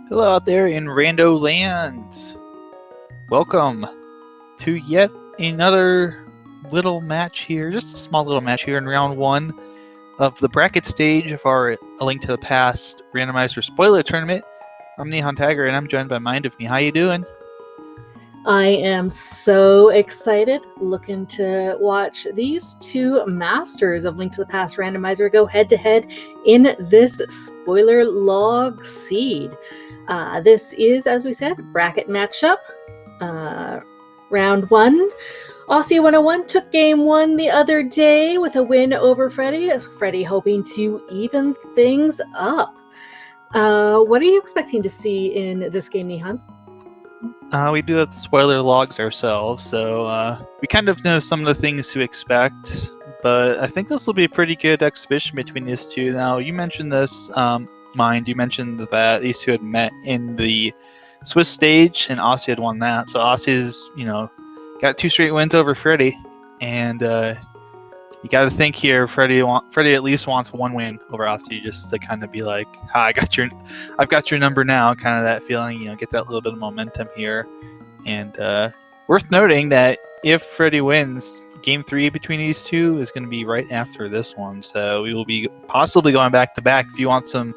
Hello out there in Rando Lands. Welcome to yet another little match here, just a small little match here in round one of the bracket stage of our A Link to the Past Randomizer spoiler tournament. I'm Neon Tiger and I'm joined by Mind of Me. How you doing? I am so excited, looking to watch these two masters of Link to the Past Randomizer go head-to-head in this spoiler log seed. This is, as we said, bracket matchup. Round one. Osse101 took game one the other day with a win over Freddeh. Freddeh hoping to even things up. What are you expecting to see in this game, Nihan? We do have the spoiler logs ourselves, so we kind of know some of the things to expect, but I think this will be a pretty good exhibition between these two. Now, you mentioned this, Mind, you mentioned that these two had met in the Swiss stage, and Osse had won that, so Osse's, got 2 straight wins over Freddeh, and you got to think here, Freddeh at least wants 1 win over Osse, just to kind of be like, I've got your number now, kind of that feeling, get that little bit of momentum here. And worth noting that if Freddeh wins, game 3 between these two is going to be right after this one, so we will be possibly going back to back. If you want some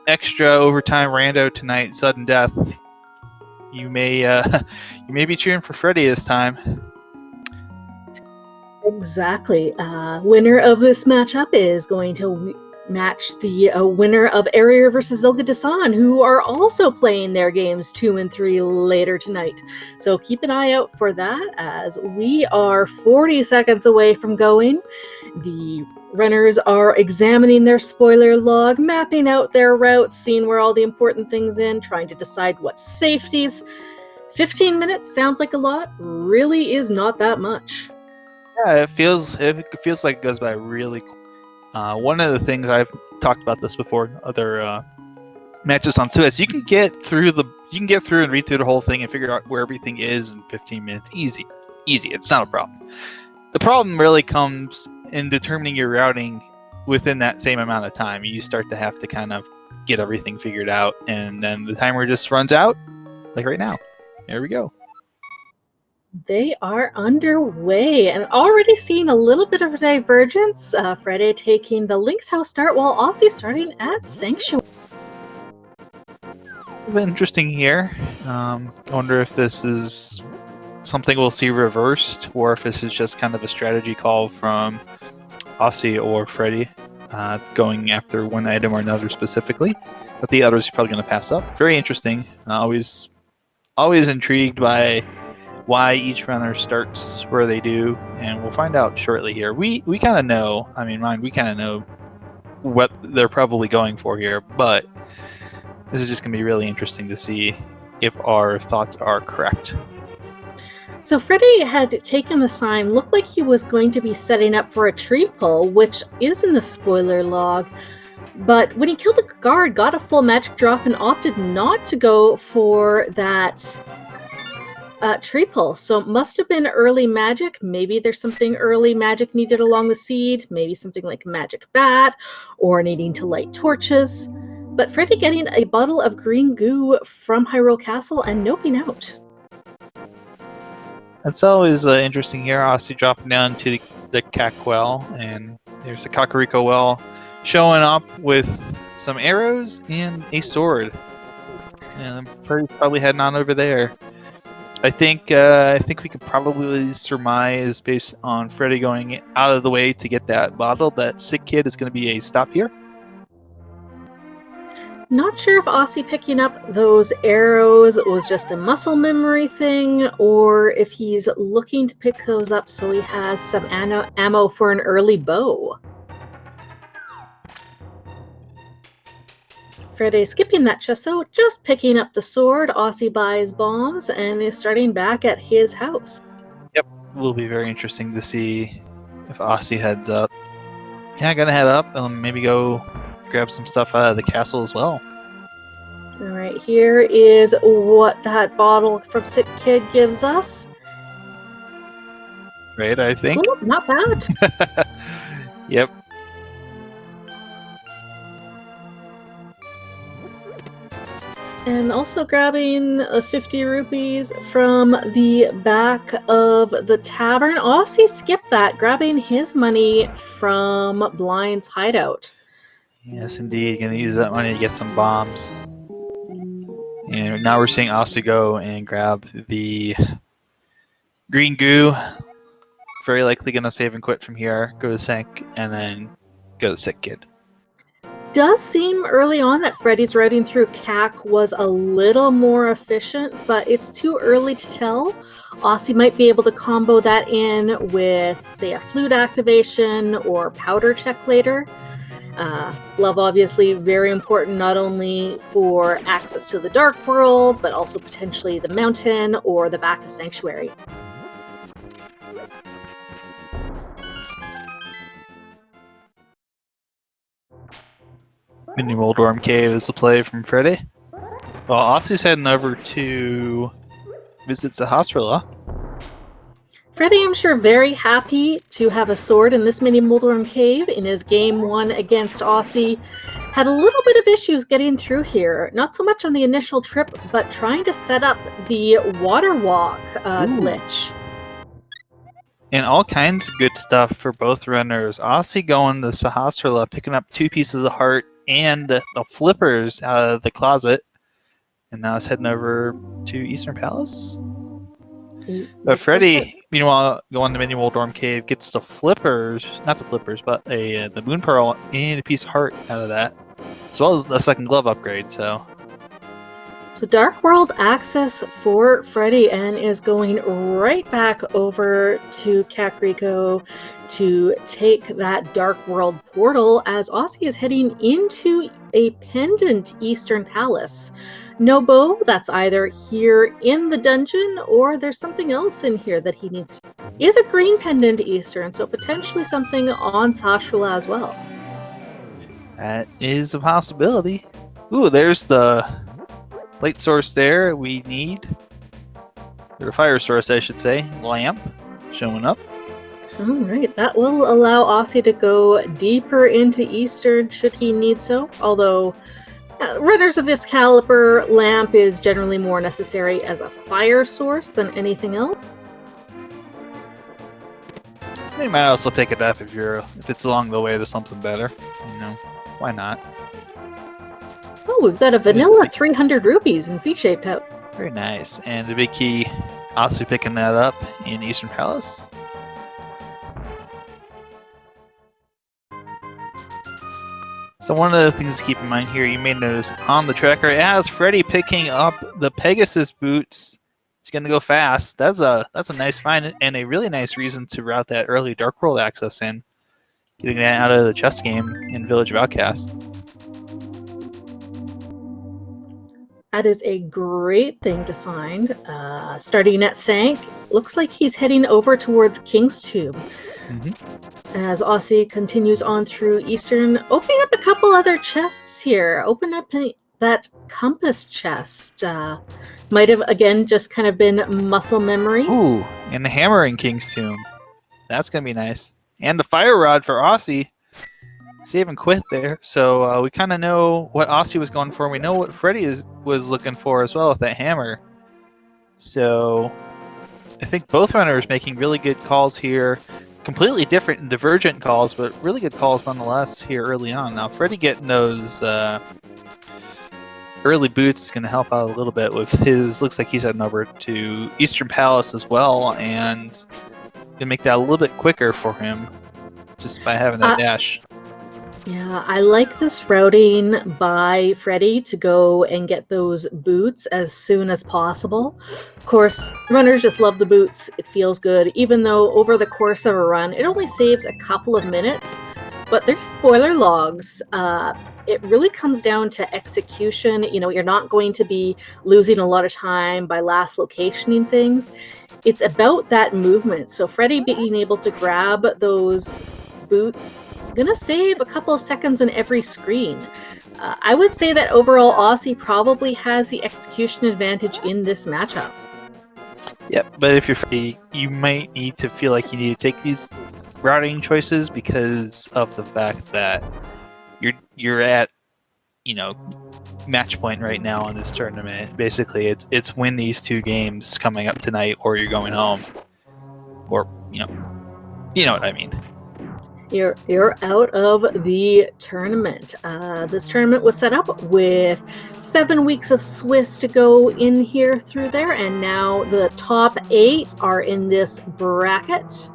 extra overtime rando tonight, sudden death, you may be cheering for Freddeh this time. Exactly. Winner of this matchup is going to match the winner of Area versus Zelda, who are also playing their games 2 and 3 later tonight. So keep an eye out for that, as we are 40 seconds away from going. The runners are examining their spoiler log, mapping out their routes, seeing where all the important things in, trying to decide what safeties. 15 minutes sounds like a lot, really is not that much. Yeah, it feels like it goes by really quick. One of the things, I've talked about this before, other matches on Swiss, you can get through and read through the whole thing and figure out where everything is in 15 minutes. Easy. It's not a problem. The problem really comes in determining your routing within that same amount of time. You start to have to kind of get everything figured out, and then the timer just runs out, like right now. There we go. They are underway and already seeing a little bit of a divergence. Freddeh taking the Link's House start while Osse starting at Sanctuary. Interesting here. I wonder if this is something we'll see reversed, or if this is just kind of a strategy call from Osse or Freddeh, going after one item or another specifically, but the others are probably going to pass up. Very interesting. Always intrigued by why each runner starts where they do, and we'll find out shortly here. We kind of know, we kind of know what they're probably going for here, but this is just going to be really interesting to see if our thoughts are correct. So Freddeh had taken the sign, looked like he was going to be setting up for a tree pull, which is in the spoiler log. But when he killed the guard, got a full magic drop and opted not to go for that tree pull. So it must have been early magic. Maybe there's something early magic needed along the seed. Maybe something like magic bat or needing to light torches. But Freddeh getting a bottle of green goo from Hyrule Castle and noping out. It's always interesting here. Osse dropping down to the Cac well, and there's the Kakariko well showing up with some arrows and a sword. And Freddeh's probably heading on over there. I think we could probably surmise, based on Freddeh going out of the way to get that bottle, that Sick Kid is going to be a stop here. Not sure if Osse picking up those arrows was just a muscle memory thing, or if he's looking to pick those up so he has some ammo for an early bow. Freddeh skipping that chest though, just picking up the sword. Osse buys bombs and is starting back at his house. Yep, will be very interesting to see if Osse heads up. Yeah, gonna head up and maybe go grab some stuff out of the castle as well. All right, here is what that bottle from Sick Kid gives us. Right, I think. Ooh, not bad. Yep. And also grabbing 50 rupees from the back of the tavern. Aussie skipped that, grabbing his money from Blind's hideout. Yes, indeed. Gonna use that money to get some bombs. And now we're seeing Aussie go and grab the green goo. Very likely gonna save and quit from here, go to Sink, and then go to Sick Kid. Does seem early on that Freddy's routing through CAC was a little more efficient, but it's too early to tell. Aussie might be able to combo that in with, say, a flute activation or powder check later. Glove obviously very important not only for access to the Dark World, but also potentially the mountain or the back of Sanctuary. Mini Moldorm Cave is the play from Freddeh. Well, Aussie's heading over to visit Sahasrahla. Freddeh, I'm sure, very happy to have a sword in this mini Moldorm Cave. In his game 1 against Aussie, had a little bit of issues getting through here. Not so much on the initial trip, but trying to set up the water walk glitch. And all kinds of good stuff for both runners. Aussie going to Sahasrahla, picking up 2 pieces of heart and the flippers out of the closet. And now it's heading over to Eastern Palace. But Freddeh, meanwhile, going to Mini Moldorm Cave, gets the flippers, not the flippers, but the Moon Pearl and a piece of heart out of that, as well as the second glove upgrade. So Dark World access for Freddeh, and is going right back over to Kakariko to take that Dark World portal as Aussie is heading into a pendant Eastern Palace. No bow, that's either here in the dungeon or there's something else in here that he needs. Is a green pendant Eastern, so potentially something on Sahasrahla as well. that is a possibility. Ooh, there's the light source there we need. Or fire source, I should say. Lamp showing up. All right, that will allow Aussie to go deeper into Eastern should he need so. Although runners of this caliber, lamp is generally more necessary as a fire source than anything else. You might also pick it up if it's along the way to something better. You know, why not? Oh, we've got a vanilla 300 rupees in C-shaped out. Very nice. And the big key, also picking that up in Eastern Palace. So one of the things to keep in mind here, you may notice on the tracker, it has Freddeh picking up the Pegasus boots. It's going to go fast. That's a nice find and a really nice reason to route that early Dark World access in. Getting that out of the chess game in Village of Outcast. That is a great thing to find. Starting at Sank, looks like he's heading over towards King's Tube. As Aussie continues on through Eastern, opening up a couple other chests here. Open up that compass chest. Might have, again, just kind of been muscle memory. Ooh, and the hammer in King's Tomb. That's going to be nice. And the fire rod for Aussie. Save and quit there. So we kind of know what Aussie was going for. We know what Freddeh was looking for as well with that hammer. So I think both runners making really good calls here. Completely different and divergent calls, but really good calls nonetheless here early on. Now, Freddeh getting those early boots is going to help out a little bit with his. Looks like he's heading over to Eastern Palace as well, and gonna make that a little bit quicker for him just by having that dash. Yeah, I like this routing by Freddeh to go and get those boots as soon as possible. Of course, runners just love the boots. It feels good, even though over the course of a run, it only saves a couple of minutes. But there's spoiler logs. It really comes down to execution. You know, you're not going to be losing a lot of time by last locationing things. It's about that movement. So Freddeh being able to grab those boots, gonna save a couple of seconds on every screen. I would say that overall Aussie probably has the execution advantage in this matchup. Yep, but if you're Freddeh, you might need to feel like you need to take these routing choices because of the fact that you're at match point right now in this tournament. Basically, it's win these 2 games coming up tonight, or you're going home, or you know what I mean. You're out of the tournament. This tournament was set up with 7 weeks of Swiss to go in here through there, and now the top 8 are in this bracket.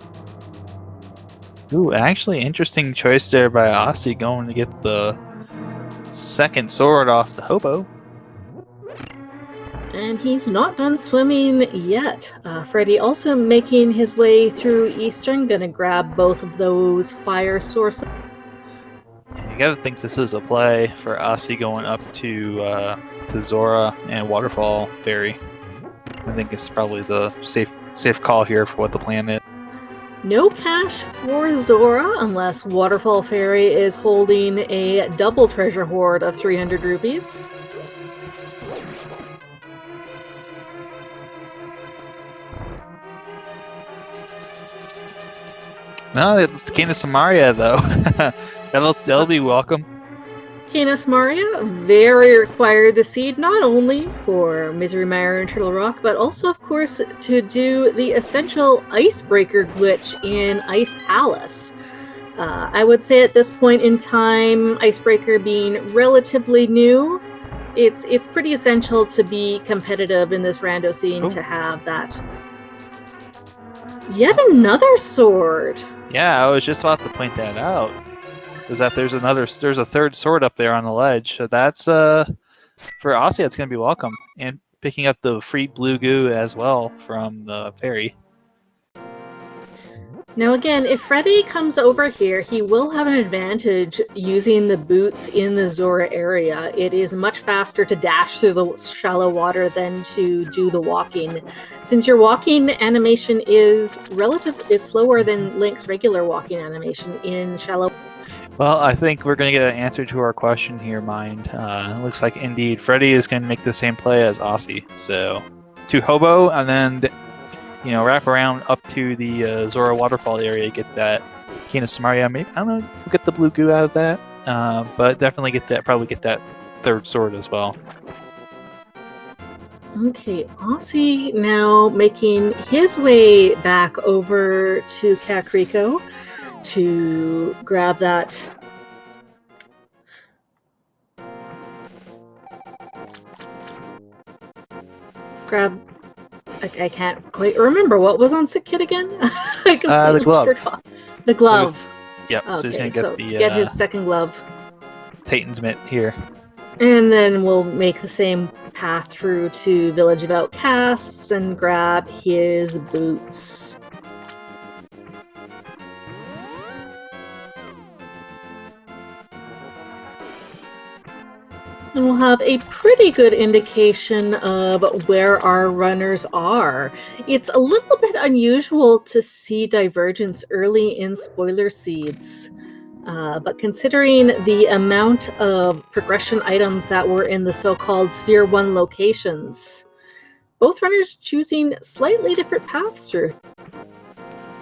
Ooh, actually, interesting choice there by Osse going to get the 2nd sword off the hobo. And he's not done swimming yet. Freddie also making his way through Eastern, gonna grab both of those fire sources. You gotta think this is a play for Osse going up to Zora and Waterfall Ferry. I think it's probably the safe call here for what the plan is. No cash for Zora unless Waterfall Ferry is holding a double treasure hoard of 300 rupees. No, it's Kena Samaria though. that'll be welcome. Kena Samaria very required the seed, not only for Misery Mire and Turtle Rock, but also, of course, to do the essential icebreaker glitch in Ice Palace. I would say at this point in time, icebreaker being relatively new, it's pretty essential to be competitive in this rando scene to have that. Yet another sword. Yeah, I was just about to point that out. Is that there's a 3rd sword up there on the ledge. So that's for Osse, it's gonna be welcome. And picking up the free blue goo as well from the ferry. Now again, if Freddie comes over here, he will have an advantage using the boots in the Zora area. It is much faster to dash through the shallow water than to do the walking. Since your walking animation is slower than Link's regular walking animation in shallow. Well, I think we're going to get an answer to our question here, Mind. It looks like indeed Freddie is going to make the same play as Osse. So, to Hobo, and then wrap around up to the Zora waterfall area, get that Kena Samaria. Maybe, I don't know if we'll get the blue goo out of that, but definitely probably get that 3rd sword as well. Okay, Osse now making his way back over to Kakariko to grab that. I can't quite remember what was on Sick Kid again. The glove. Forgot. The glove. Yep. Okay, so he's gonna get his 2nd glove. Titan's mitt here. And then we'll make the same path through to Village of Outcasts and grab his boots. And we'll have a pretty good indication of where our runners are. It's a little bit unusual to see divergence early in spoiler seeds. But considering the amount of progression items that were in the so-called Sphere 1 locations, both runners choosing slightly different paths through.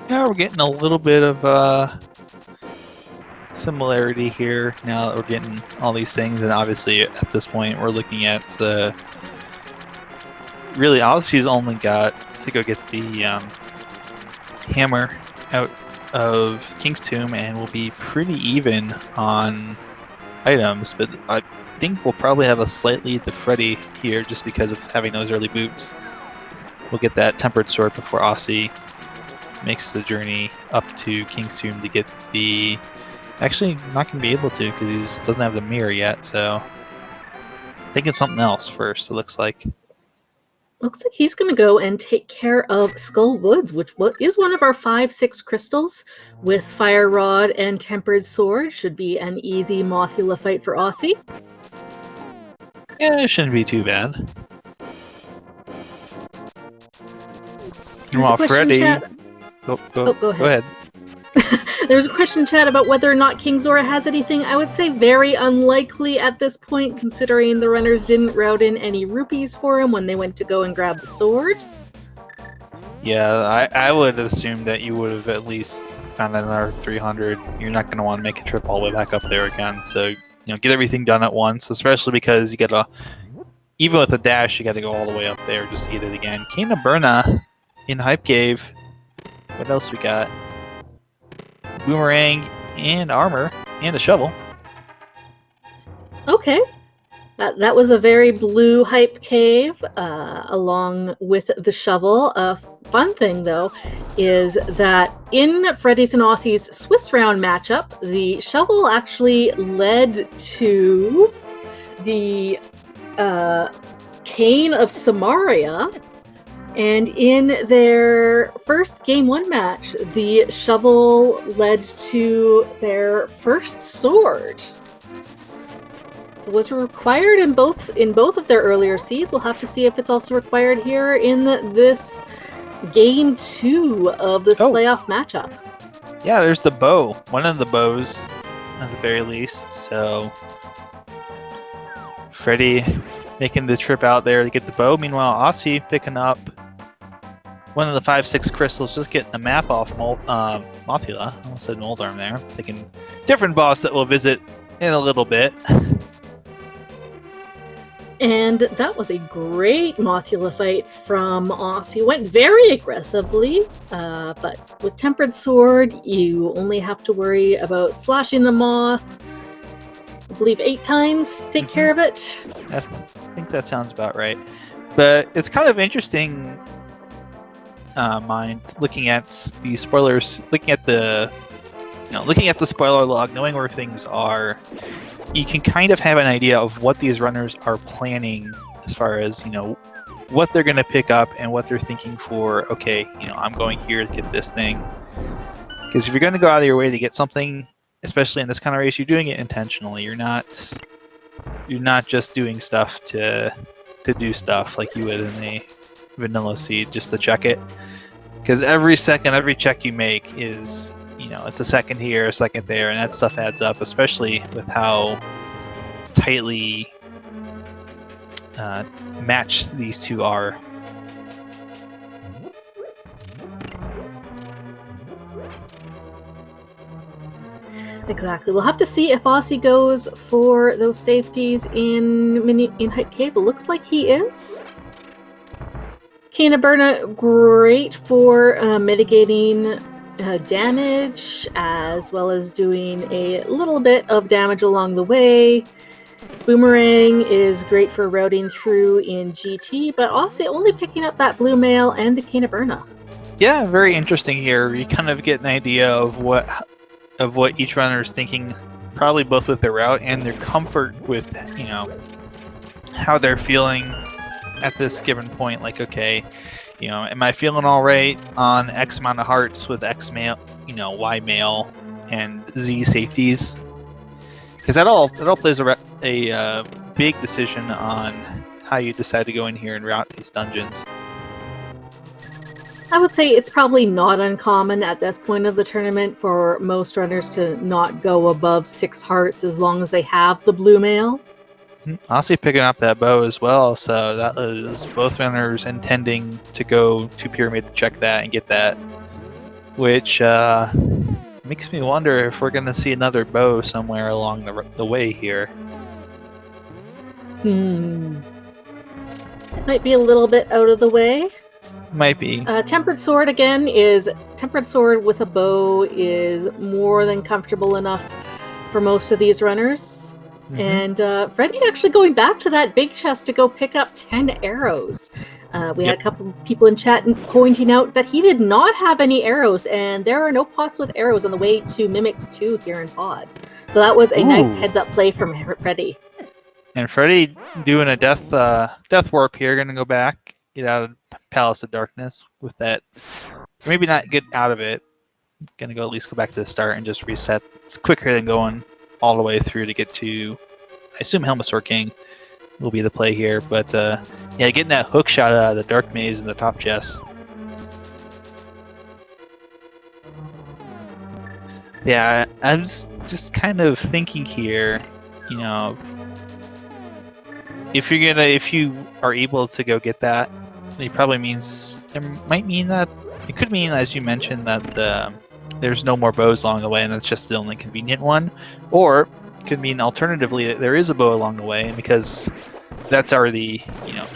Yeah, we're getting a little bit of similarity here now that we're getting all these things, and obviously at this point we're looking at really Osse's only got to go get the hammer out of King's Tomb, and we'll be pretty even on items, but I think we'll probably have a slightly the Freddeh here just because of having those early boots. We'll get that tempered sword before Osse makes the journey up to King's Tomb to get the... Actually, not going to be able to because he doesn't have the mirror yet, so... Thinking something else first, it looks like. Looks like he's going to go and take care of Skull Woods, which is one of our 5-6 crystals with Fire Rod and Tempered Sword. Should be an easy Mothula fight for Osse. Yeah, it shouldn't be too bad. Meanwhile, Freddeh... Go ahead. There's a question in chat about whether or not King Zora has anything. I would say very unlikely at this point, considering the runners didn't route in any rupees for him when they went to go and grab the sword. Yeah, I would have assumed that you would have at least found another 300. You're not going to want to make a trip all the way back up there again, so get everything done at once, especially because you gotta, even with a dash, you gotta go all the way up there just to get it again. Kana Berna in Hype Cave. What else we got? Boomerang and armor and a shovel. Okay. That was a very blue hype cave, along with the shovel. A fun thing, though, is that in Freddie's and Ossie's Swiss round matchup, the shovel actually led to the Cane of Samaria. And in their first Game 1 match, the shovel led to their first sword. So was required in both of their earlier seeds. We'll have to see if it's also required here in this Game 2 of this playoff matchup. Yeah, there's the bow. One of the bows, at the very least. So Freddie making the trip out there to get the bow. Meanwhile, Ossie picking up one of the 5-6 crystals, just getting the map off Mothula. I almost said Moldarm there. Thinking different boss that we'll visit in a little bit. And that was a great Mothula fight from Ossie. Went very aggressively, but with Tempered Sword, you only have to worry about slashing the moth, I believe 8 times, take care of it. I think that sounds about right. But it's kind of interesting, looking at the spoilers, looking at the spoiler log, knowing where things are. You can kind of have an idea of what these runners are planning as far as, what they're going to pick up and what they're thinking for, okay, I'm going here to get this thing. Because if you're going to go out of your way to get something, especially in this kind of race, you're doing it intentionally. You're not just doing stuff to do stuff like you would in a vanilla seed just to check it. Because every check you make is, it's a second here, a second there, and that stuff adds up, especially with how tightly matched these two are. Exactly. We'll have to see if Ossie goes for those safeties in Hype Cave. It looks like he is. Kana Berna, great for mitigating damage, as well as doing a little bit of damage along the way. Boomerang is great for routing through in GT, but also only picking up that blue mail and the Kana Berna. Yeah, very interesting here. You kind of get an idea of what each runner is thinking, probably both with their route and their comfort with, how they're feeling at this given point. Like, okay, am I feeling all right on X amount of hearts with X mail, Y mail, and Z safeties? Because that all plays a big decision on how you decide to go in here and route these dungeons. I would say it's probably not uncommon at this point of the tournament for most runners to not go above 6 hearts as long as they have the blue mail. Ossie picking up that bow as well, so that was both runners intending to go to Pyramid to check that and get that, which makes me wonder if we're going to see another bow somewhere along the way here. Might be a little bit out of the way. Might be. Tempered Sword with a bow is more than comfortable enough for most of these runners. And Freddie actually going back to that big chest to go pick up 10 arrows. We had a couple people in chat pointing out that he did not have any arrows, and there are no pots with arrows on the way to Mimics 2 here in Pod. So that was a nice heads-up play from Freddie. And Freddie doing a death warp here, going to go back, get out of Palace of Darkness with that. Maybe not get out of it. Going to go at least go back to the start and just reset. It's quicker than going all the way through to get to, I assume, Helmasaur King will be the play here. But getting that hook shot out of the Dark Maze in the top chest. Yeah, I was just kind of thinking here, if you are able to go get that, it probably means, it could mean, as you mentioned, that there's no more bows along the way, and that's just the only convenient one. Or could mean alternatively that there is a bow along the way, and because that's already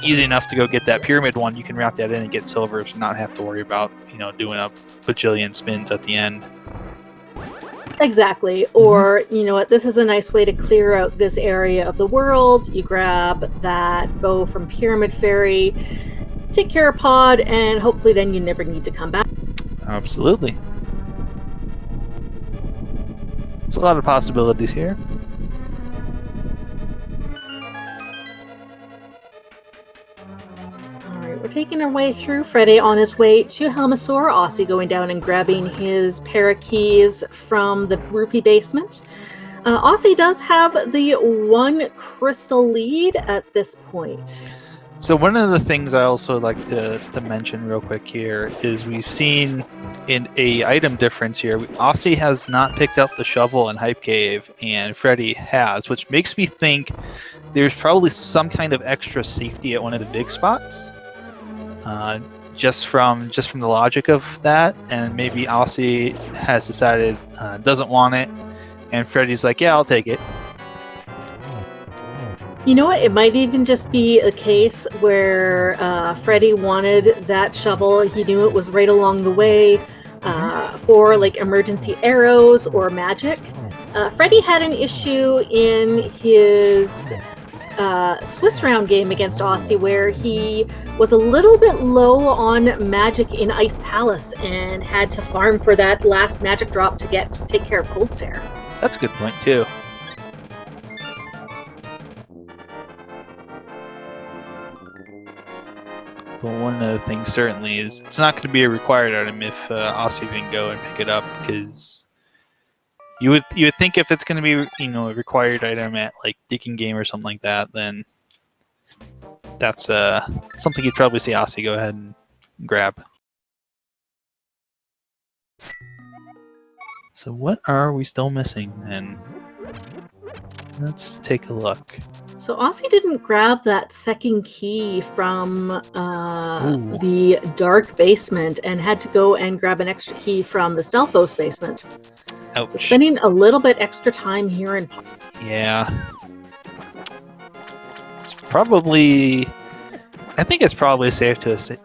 easy enough to go get that pyramid one, you can wrap that in and get silver to not have to worry about doing a bajillion spins at the end. Exactly. Or, you know what, this is a nice way to clear out this area of the world. You grab that bow from Pyramid Fairy, take care of Pod, and hopefully then you never need to come back. Absolutely. There's a lot of possibilities here. We're taking our way through. Freddeh on his way to Helmasaur. Osse going down and grabbing his pair of keys from the rupee basement. Osse does have the 1 crystal lead at this point. So one of the things I also like to mention real quick here is we've seen in a item difference here. Osse has not picked up the shovel in Hype Cave, and Freddeh has, which makes me think there's probably some kind of extra safety at one of the big spots. Just from the logic of that, and maybe Osse has decided doesn't want it, and Freddie's like, yeah, I'll take it. You know what? It might even just be a case where Freddeh wanted that shovel. He knew it was right along the way for like emergency arrows or magic. Freddeh had an issue in his Swiss round game against Osse where he was a little bit low on magic in Ice Palace and had to farm for that last magic drop to take care of Cold Stare. That's a good point too. But one of the things certainly is it's not going to be a required item if Osse didn't go and pick it up, because you would think if it's going to be a required item at like Digging Game or something like that, then that's something you'd probably see Osse go ahead and grab. So what are we still missing then? Let's take a look. So Osse didn't grab that second key from the dark basement and had to go and grab an extra key from the Stelphos basement. Ouch. So spending a little bit extra time here in... Yeah. I think it's probably safe to say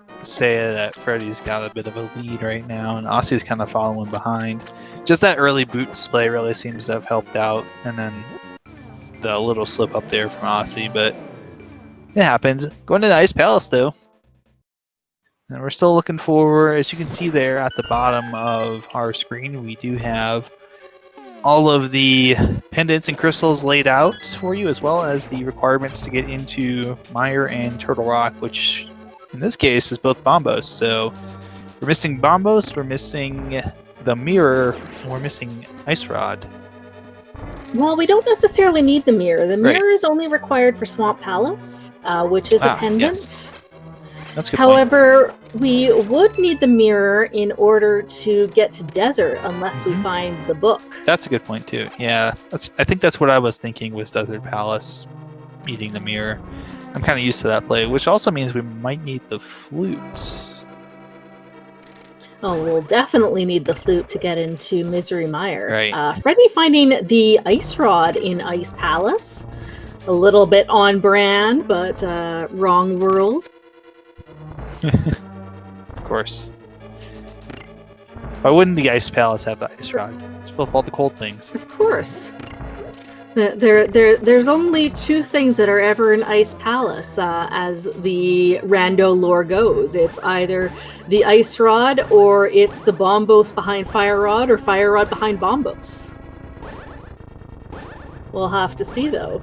that Freddie's got a bit of a lead right now, and Osse's kind of following behind. Just that early boot display really seems to have helped out, and then the little slip up there from Osse, but it happens. Going to the Ice Palace, though. And we're still looking for, as you can see there at the bottom of our screen, we do have all of the pendants and crystals laid out for you, as well as the requirements to get into Mire and Turtle Rock, which in this case is both Bombos. So we're missing Bombos, we're missing the mirror, and we're missing Ice Rod. Well, we don't necessarily need the mirror. The mirror is only required for Swamp Palace, which is a pendant. Yes. That's a good However, we would need the mirror in order to get to Desert unless we find the book. That's a good point too. Yeah, I think that's what I was thinking was Desert Palace needing the mirror. I'm kind of used to that play, which also means we might need the flutes. Oh, we'll definitely need the flute to get into Misery Mire. Right. Freddeh finding the Ice Rod in Ice Palace. A little bit on brand, but wrong world. Of course. Why wouldn't the Ice Palace have the Ice Rod? It's full of all the cold things. Of course. There's only 2 things that are ever in Ice Palace, as the rando lore goes. It's either the Ice Rod, or it's the Bombos behind Fire Rod, or Fire Rod behind Bombos. We'll have to see, though.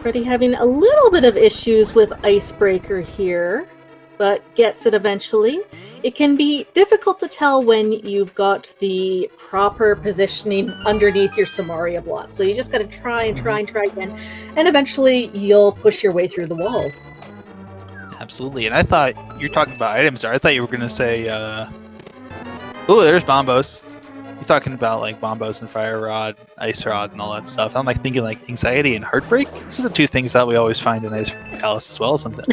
Freddeh having a little bit of issues with Icebreaker here, but gets it eventually. It can be difficult to tell when you've got the proper positioning underneath your Samaria blot. So you just got to try and try and try again, and eventually you'll push your way through the wall. Absolutely. And I thought you're talking about items there. I thought you were going to say, oh, there's Bombos. You're talking about like Bombos and Fire Rod, Ice Rod, and all that stuff. I'm like thinking like anxiety and heartbreak. Those are the 2 things that we always find in Ice Palace as well. Something.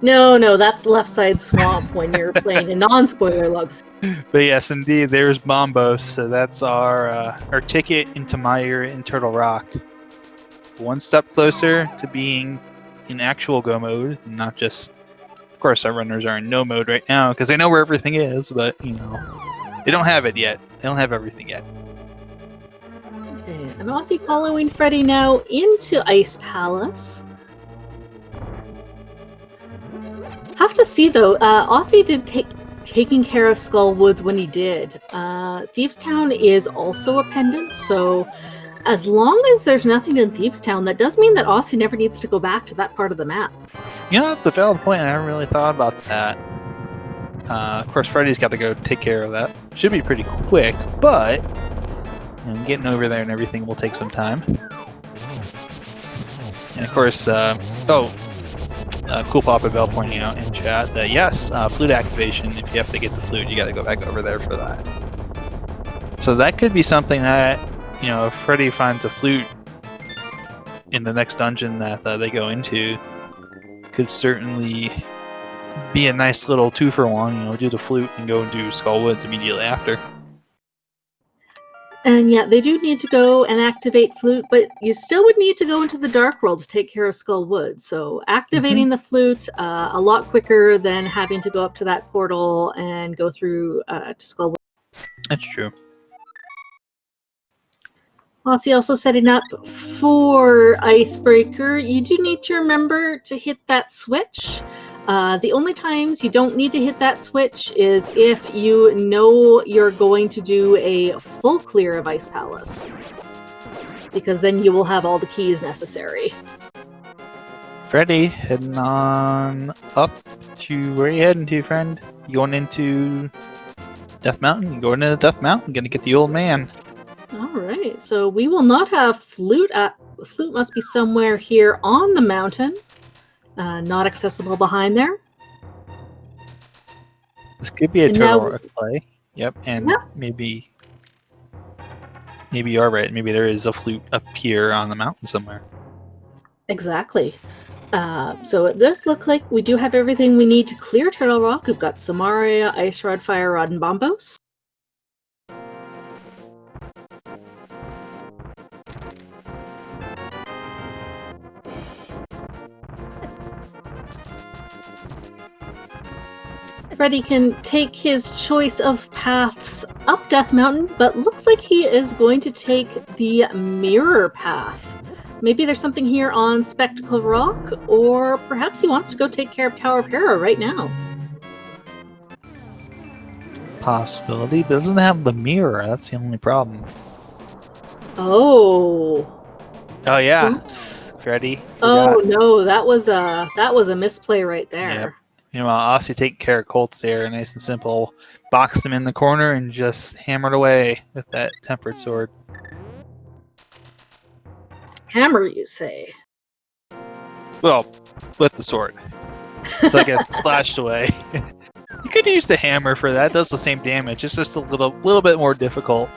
No, that's left side swamp when you're playing a non-spoiler logs. But yes, indeed, there's Bombos. So that's our ticket into Mire in Turtle Rock. One step closer to being in actual go mode, and not just. Of course, our runners are in no mode right now because they know where everything is, but they don't have it yet. They don't have everything yet. Okay, and Osse following Freddeh now into Ice Palace. Have to see though, Osse did taking care of Skull Woods when he did. Thieves Town is also a pendant, so as long as there's nothing in Thieves Town, that does mean that Osse never needs to go back to that part of the map. That's a valid point. I haven't really thought about that. Of course, Freddie's got to go take care of that. Should be pretty quick, but getting over there and everything will take some time. And of course, Cool Papa Bell pointing out in chat that yes, flute activation. If you have to get the flute, you got to go back over there for that. So that could be something that if Freddeh finds a flute in the next dungeon that they go into, could certainly be a nice little 2-for-1. Do the flute and go and do Skull Woods immediately after. And yeah, they do need to go and activate flute, but you still would need to go into the Dark World to take care of Skull Wood. So activating the flute a lot quicker than having to go up to that portal and go through to Skull Wood. That's true. Osse also setting up for Icebreaker. You do need to remember to hit that switch. The only times you don't need to hit that switch is if you know you're going to do a full clear of Ice Palace, because then you will have all the keys necessary. Freddeh heading on up to where are you heading to, friend? You going into Death Mountain? You going into Death Mountain? Gonna get the old man. All right, so we will not have flute. The flute must be somewhere here on the mountain. Not accessible behind there. This could be a Turtle Rock play. Yep, and maybe you are right. Maybe there is a flute up here on the mountain somewhere. Exactly. So it does look like we do have everything we need to clear Turtle Rock. We've got Samaria, Ice Rod, Fire Rod, and Bombos. Freddeh can take his choice of paths up Death Mountain, but looks like he is going to take the mirror path. Maybe there's something here on Spectacle Rock, or perhaps he wants to go take care of Tower of Hera right now. Possibility, but it doesn't have the mirror. That's the only problem. Oh yeah. Oops. Freddeh. Oh no, that was a misplay right there. Yep. Osse taking care of Colts there, nice and simple. Boxed him in the corner and just hammered away with that tempered sword. Hammer, you say? Well, with the sword. So I guess splashed away. You could use the hammer for that. It does the same damage. It's just a little bit more difficult.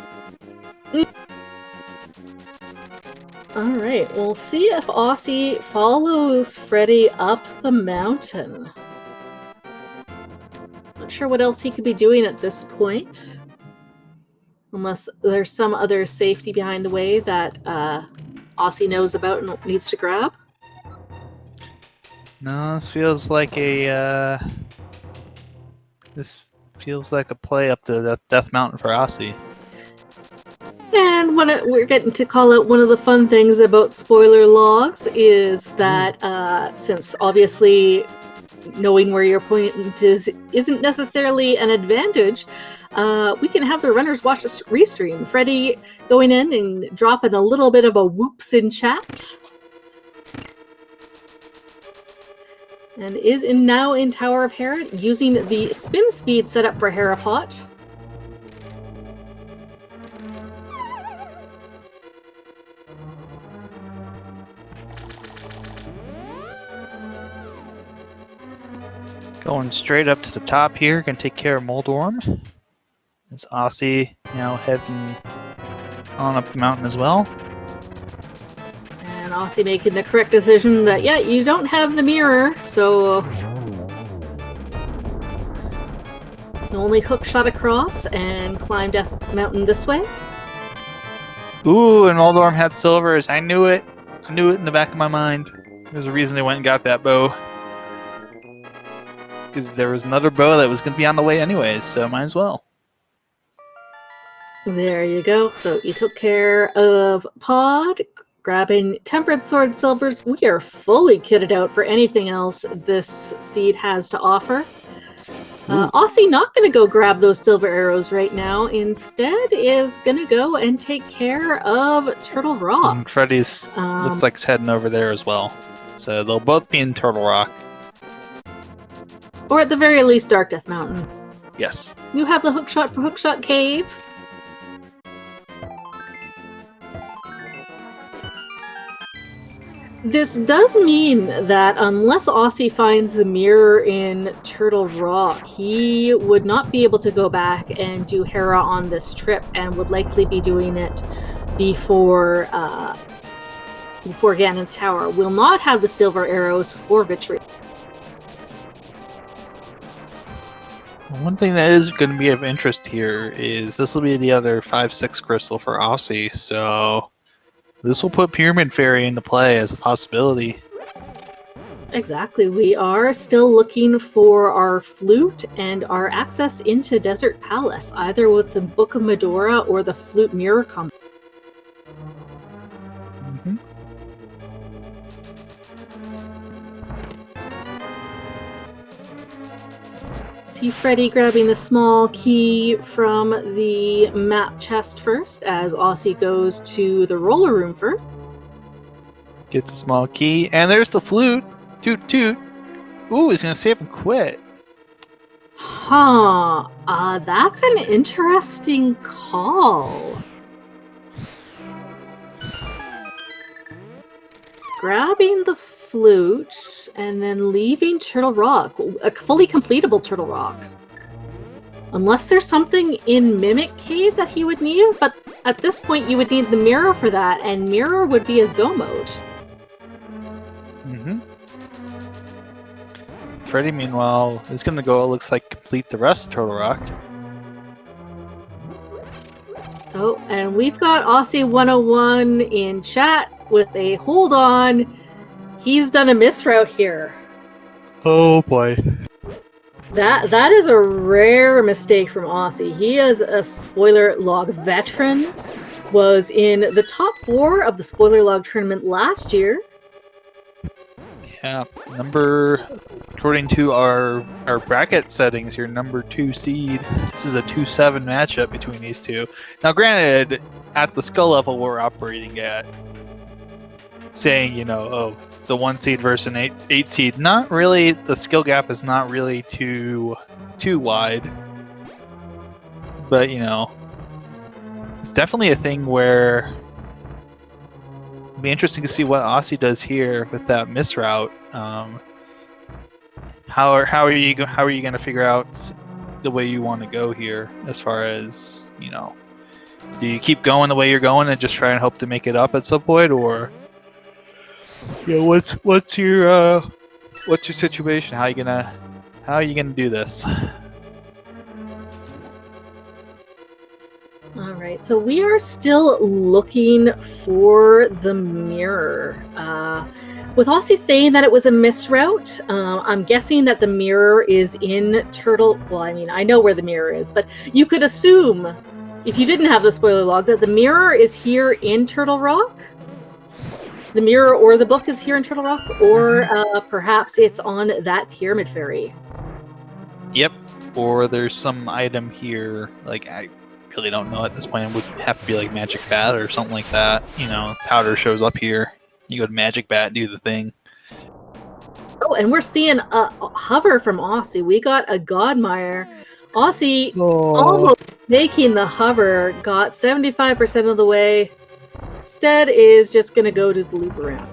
All right, we'll see if Osse follows Freddeh up the mountain. Not sure what else he could be doing at this point, unless there's some other safety behind the way that Osse knows about and needs to grab. No, this feels like a play up the Death Mountain for Osse. And we're getting to call out one of the fun things about spoiler logs is that since obviously knowing where your point isn't necessarily an advantage, we can have the runners watch the restream. Freddeh going in and dropping a little bit of a whoops in chat. And is now in Tower of Hera using the spin speed setup for Hera Pot. Going straight up to the top here, gonna take care of Moldorm. It's Osse now heading on up the mountain as well. And Osse making the correct decision that, yeah, you don't have the mirror, so only hook shot across and climb Death Mountain this way. Ooh, and Moldorm had silvers. I knew it. I knew it in the back of my mind. There's a reason they went and got that bow. Because there was another bow that was going to be on the way anyways, so might as well. There you go. So you took care of Pod, grabbing Tempered Sword silvers. We are fully kitted out for anything else this seed has to offer. Osse not going to go grab those silver arrows right now. Instead is going to go and take care of Turtle Rock. And Freddie's looks like he's heading over there as well. So they'll both be in Turtle Rock. Or at the very least, Dark Death Mountain. Yes. You have the hookshot for Hookshot Cave. This does mean that unless Osse finds the mirror in Turtle Rock, he would not be able to go back and do Hera on this trip, and would likely be doing it before Ganon's Tower. Will not have the silver arrows for victory. One thing that is going to be of interest here is this will be the other 5-6 crystal for Osse, so this will put Pyramid Fairy into play as a possibility. Exactly. We are still looking for our flute and our access into Desert Palace, either with the Book of Medora or the Flute Mirror combo. Mm-hmm. See Freddie grabbing the small key from the map chest first, as Osse goes to the roller room first. Get the small key, and there's the flute. Toot toot. Ooh, he's gonna save and quit. Huh. That's an interesting call. Grabbing the flute and then leaving Turtle Rock, a fully completable Turtle Rock. Unless there's something in Mimic Cave that he would need, but at this point you would need the mirror for that, and mirror would be his go mode. Mm-hmm. Freddie, meanwhile, is gonna go, it looks like, complete the rest of Turtle Rock. Oh, and we've got Osse101 in chat with a hold on. He's done a misroute here. Oh boy. That is a rare mistake from Osse. He is a spoiler log veteran. Was in the top 4 of the spoiler log tournament last year. Yeah, according to our bracket settings here, number 2 seed. This is a 2-7 matchup between these two. Now, granted, at the skill level we're operating at, saying, you know, oh, it's a 1 seed versus an 8 seed. Not really. The skill gap is not really too wide. But, you know, it's definitely a thing where it'll be interesting to see what Osse does here with that misroute. How are you going to figure out the way you want to go here, as far as, you know, do you keep going the way you're going and just try and hope to make it up at some point, or, you know, what's your situation? How are you gonna do this? All right, so we are still looking for the mirror. With Osse saying that it was a misroute, I'm guessing that the mirror is in Turtle. Well, I mean, I know where the mirror is, but you could assume, if you didn't have the spoiler log, that the mirror is here in Turtle Rock. The mirror or the book is here in Turtle Rock, or perhaps it's on that Pyramid Fairy. Yep. Or there's some item here, like, I really don't know at this point. It would have to be like Magic Bat or something like that. You know, powder shows up here. You go to Magic Bat, do the thing. Oh, and we're seeing a hover from Osse. We got a Godmire. Osse almost making the hover, got 75% of the way. Instead is just going to go to the loop around.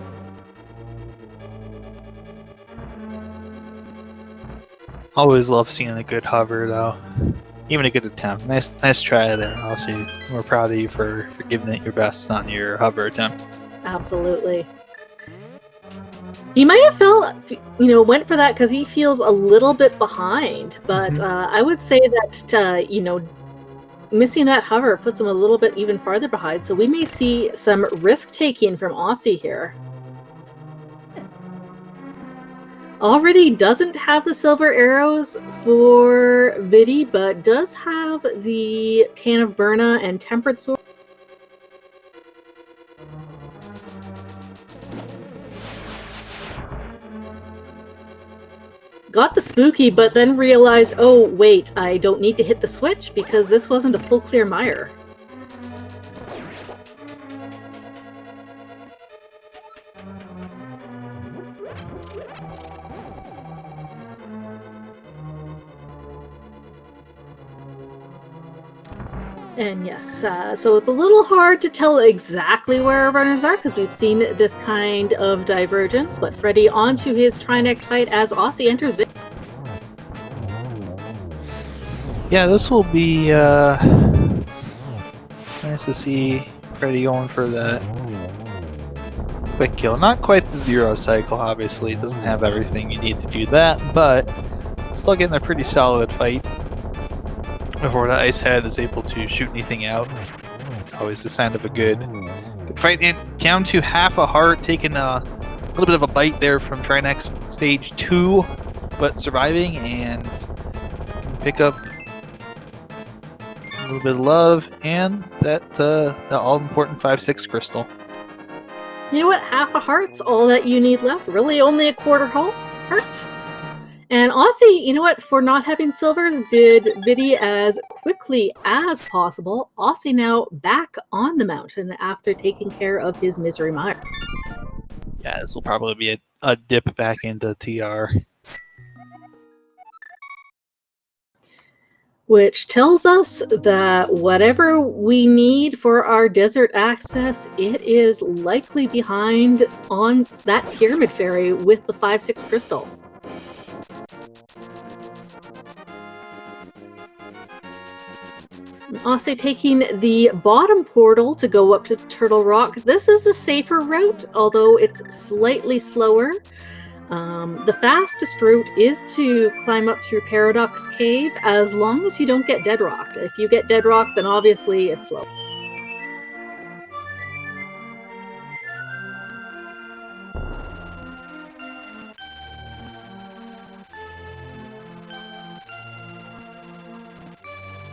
Always love seeing a good hover, though. Even a good attempt. Nice try there, Osse. We're proud of you for giving it your best on your hover attempt. Absolutely. He might have went for that because he feels a little bit behind. But I would say that, missing that hover puts him a little bit even farther behind. So we may see some risk-taking from Aussie here. Already doesn't have the silver arrows for Vidi, but does have the Can of Burna and Tempered Sword. Got the spooky, but then realized, oh wait, I don't need to hit the switch because this wasn't a full clear mire. And yes, so it's a little hard to tell exactly where our runners are because we've seen this kind of divergence. But Freddeh onto his Trinex fight as Aussie enters. Yeah, this will be nice to see Freddeh going for that quick kill. Not quite the 0 cycle, obviously. It doesn't have everything you need to do that, but still getting a pretty solid fight before the Ice Head is able to shoot anything out. It's always a sign of a good fight. And down to half a heart, taking a little bit of a bite there from Trinex stage 2, but surviving and pick up a little bit of love and that the all-important 5/6 crystal. You know what? Half a heart's all that you need left. Really only a quarter heart. And Aussie, you know what? For not having silvers, did Vidi as quickly as possible. Aussie now back on the mountain after taking care of his misery mire. Yeah, this will probably be a dip back into TR. Which tells us that whatever we need for our desert access, it is likely behind on that pyramid ferry with the 5/6 crystal. Aussie taking the bottom portal to go up to Turtle Rock. This is a safer route, although it's slightly slower. The fastest route is to climb up through Paradox Cave as long as you don't get dead rocked. If you get dead rocked, then obviously it's slow.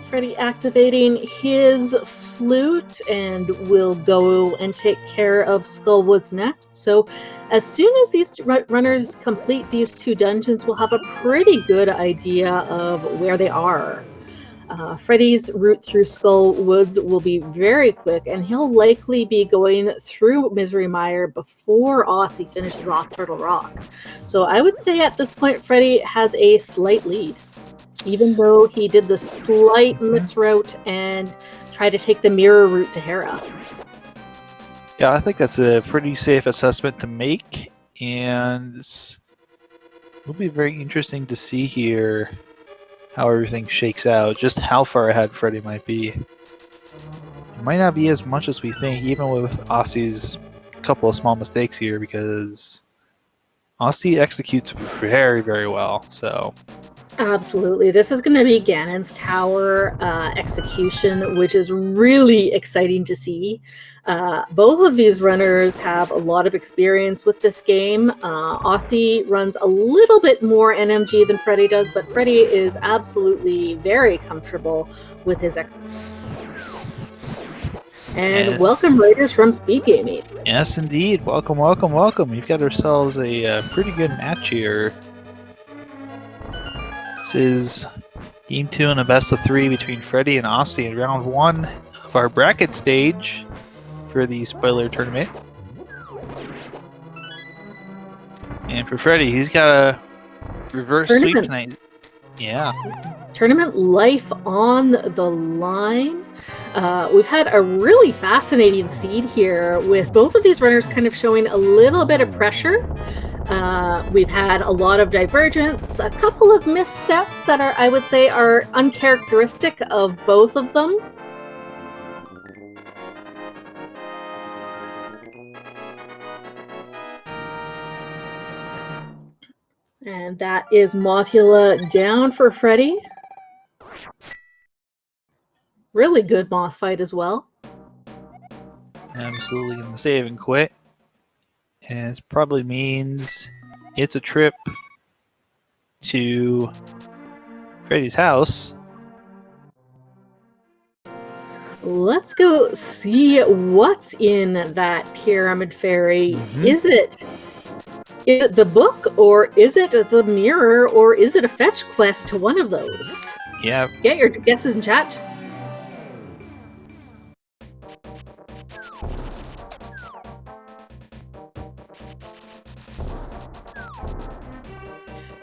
Freddeh activating his flute and will go and take care of Skullwoods next. So as soon as these runners complete these 2 dungeons, we'll have a pretty good idea of where they are. Freddie's route through Skullwoods will be very quick, and he'll likely be going through Misery Mire before Aussie finishes off Turtle Rock. So I would say at this point, Freddeh has a slight lead, even though he did the slight miss route and tried to take the mirror route to Hera. Yeah, I think that's a pretty safe assessment to make, and it'll be very interesting to see here how everything shakes out, just how far ahead Freddeh might be. It might not be as much as we think, even with Aussie's couple of small mistakes here, because Aussie executes very, very well, so... Absolutely. This is going to be Ganon's Tower execution, which is really exciting to see. Both of these runners have a lot of experience with this game. Aussie runs a little bit more NMG than Freddeh does, but Freddeh is absolutely very comfortable with his And yes. Welcome, Raiders from SpeedGaming. Yes, indeed. Welcome, welcome, welcome. We've got ourselves a pretty good match here. This is Game 2 in a best-of-3 between Freddeh and Aussie in round 1 of our bracket stage for the spoiler tournament. And for Freddeh, he's got a reverse sweep tonight. Yeah. Tournament life on the line. We've had a really fascinating seed here with both of these runners kind of showing a little bit of pressure. We've had a lot of divergence, a couple of missteps that I would say are uncharacteristic of both of them. And that is Mothula down for Freddie. Really good moth fight as well. Absolutely gonna save and quit. And it probably means it's a trip to Freddy's house. Let's go see what's in that Pyramid Fairy. Is it the book, or is it the mirror, or is it a fetch quest to one of those? Yeah. Get your guesses in chat.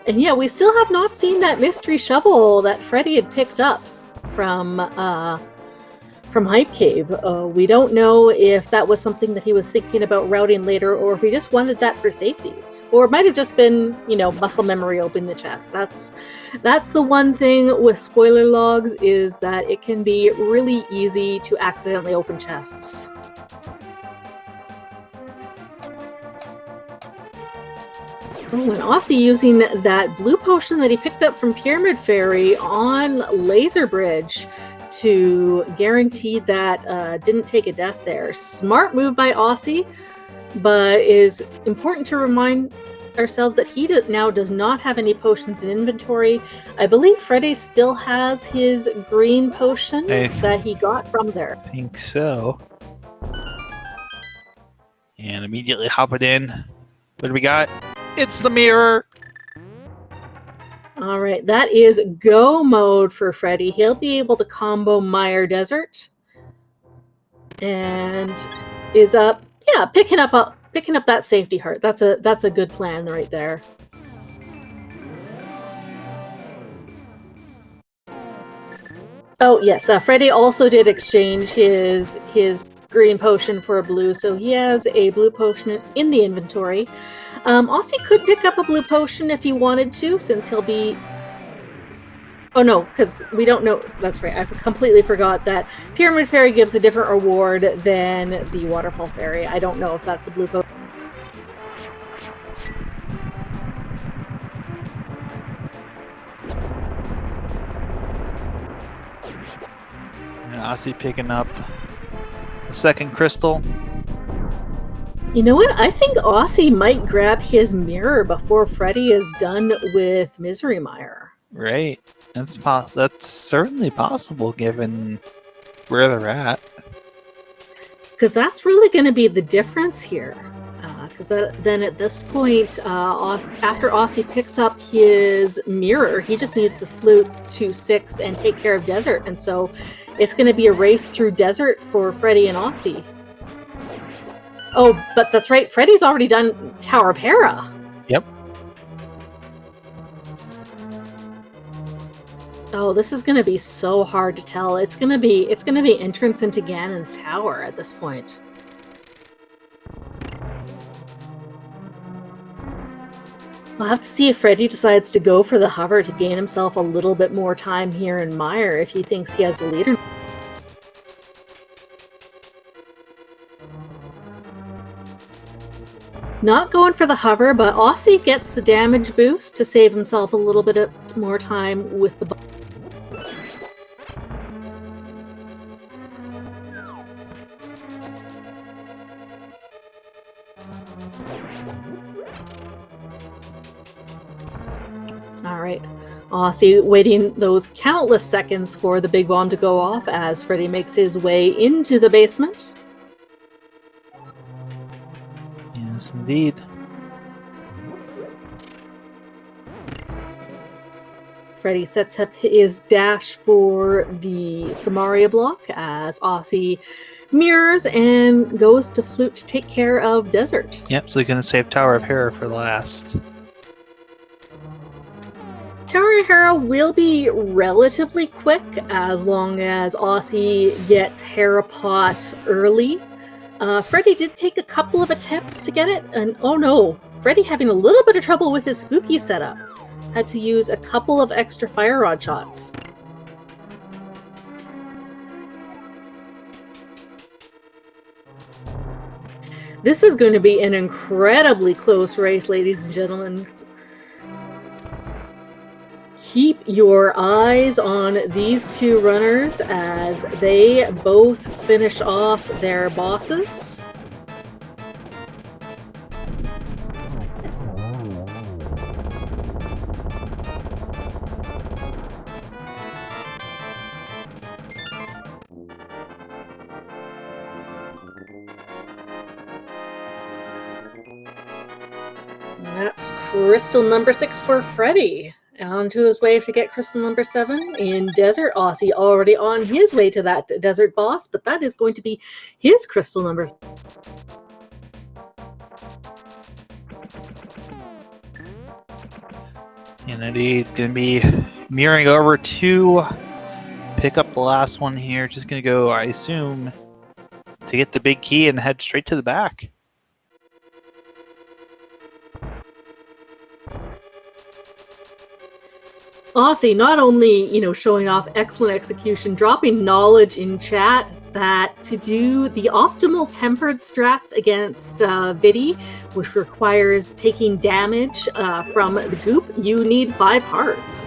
And yeah, we still have not seen that mystery shovel that Freddie had picked up from Hype Cave. We don't know if that was something that he was thinking about routing later, or if he just wanted that for safeties. Or it might have just been, muscle memory opening the chest. That's the one thing with spoiler logs, is that it can be really easy to accidentally open chests. Oh, and Osse using that blue potion that he picked up from Pyramid Fairy on Laser Bridge to guarantee that didn't take a death there. Smart move by Osse, but is important to remind ourselves that he now does not have any potions in inventory. I believe Freddeh still has his green potion that he got from there. I think so. And immediately hop it in. What do we got? It's the mirror! All right, that is go mode for Freddeh. He'll be able to combo Mire Desert, and is picking up that safety heart. That's a good plan right there. Oh yes, Freddeh also did exchange his green potion for a blue, so he has a blue potion in the inventory. Osse could pick up a blue potion if he wanted to, since he'll be... Oh no, because we don't know... That's right, I completely forgot that Pyramid Fairy gives a different reward than the Waterfall Fairy. I don't know if that's a blue potion. Osse picking up the second crystal. You know what? I think Osse might grab his mirror before Freddeh is done with Misery Mire. Right. That's certainly possible given where they're at. Because that's really going to be the difference here. Because then at this point, after Osse picks up his mirror, he just needs to flute to 6 and take care of Desert. And so it's going to be a race through Desert for Freddeh and Osse. Oh, but that's right. Freddie's already done Tower of Hera. Yep. Oh, this is going to be so hard to tell. It's going to be entrance into Ganon's tower at this point. We'll have to see if Freddeh decides to go for the hover to gain himself a little bit more time here in Mire if he thinks he has the leader. Not going for the hover, but Osse gets the damage boost to save himself a little bit more time with the... Alright, Osse waiting those countless seconds for the big bomb to go off as Freddeh makes his way into the basement. Yes, indeed. Freddeh sets up his dash for the Samaria block as Osse mirrors and goes to flute to take care of Desert. Yep, so you're going to save Tower of Hera for last. Tower of Hera will be relatively quick as long as Osse gets Hera Pot early. Freddeh did take a couple of attempts to get it, and oh no, Freddeh having a little bit of trouble with his spooky setup. Had to use a couple of extra fire rod shots. This is going to be an incredibly close race, ladies and gentlemen. Keep your eyes on these two runners as they both finish off their bosses. That's crystal number 6 for Freddeh. On to his way to get crystal number 7 in Desert. Osse already on his way to that desert boss, but that is going to be his crystal number. And indeed, going to be mirroring over to pick up the last one here. Just going to go, I assume, to get the big key and head straight to the back. Osse not only, showing off excellent execution, dropping knowledge in chat that to do the optimal tempered strats against Vidi, which requires taking damage from the goop, you need 5 hearts.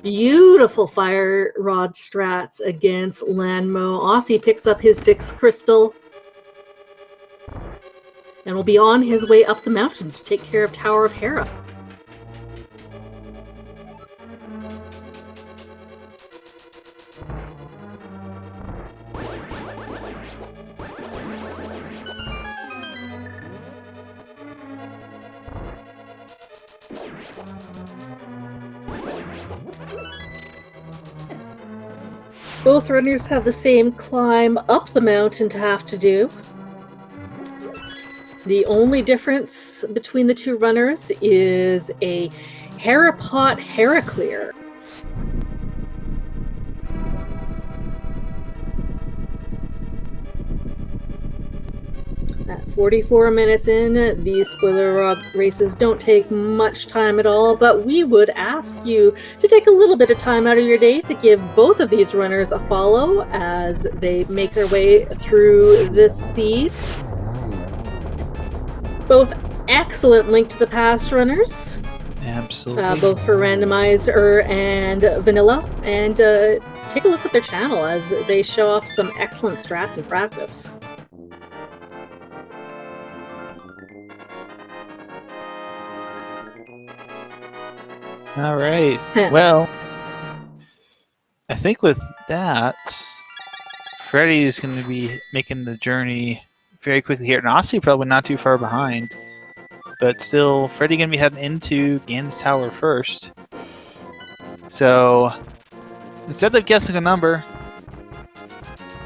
Beautiful fire rod strats against Lanmo. Osse picks up his 6th crystal and will be on his way up the mountain to take care of Tower of Hera. Both runners have the same climb up the mountain to have to do. The only difference between the two runners is a Herapot Heraclear. At 44 minutes in, these spoiler rock races don't take much time at all, but we would ask you to take a little bit of time out of your day to give both of these runners a follow as they make their way through this seed. Both excellent Link to the Past runners. Absolutely. Both for Randomizer and Vanilla. And take a look at their channel as they show off some excellent strats in practice. All right. Well, I think with that, Freddeh is going to be making the journey very quickly here. And Osse probably not too far behind. But still, Freddeh going to be heading into Ganon's Tower first. So, instead of guessing a number,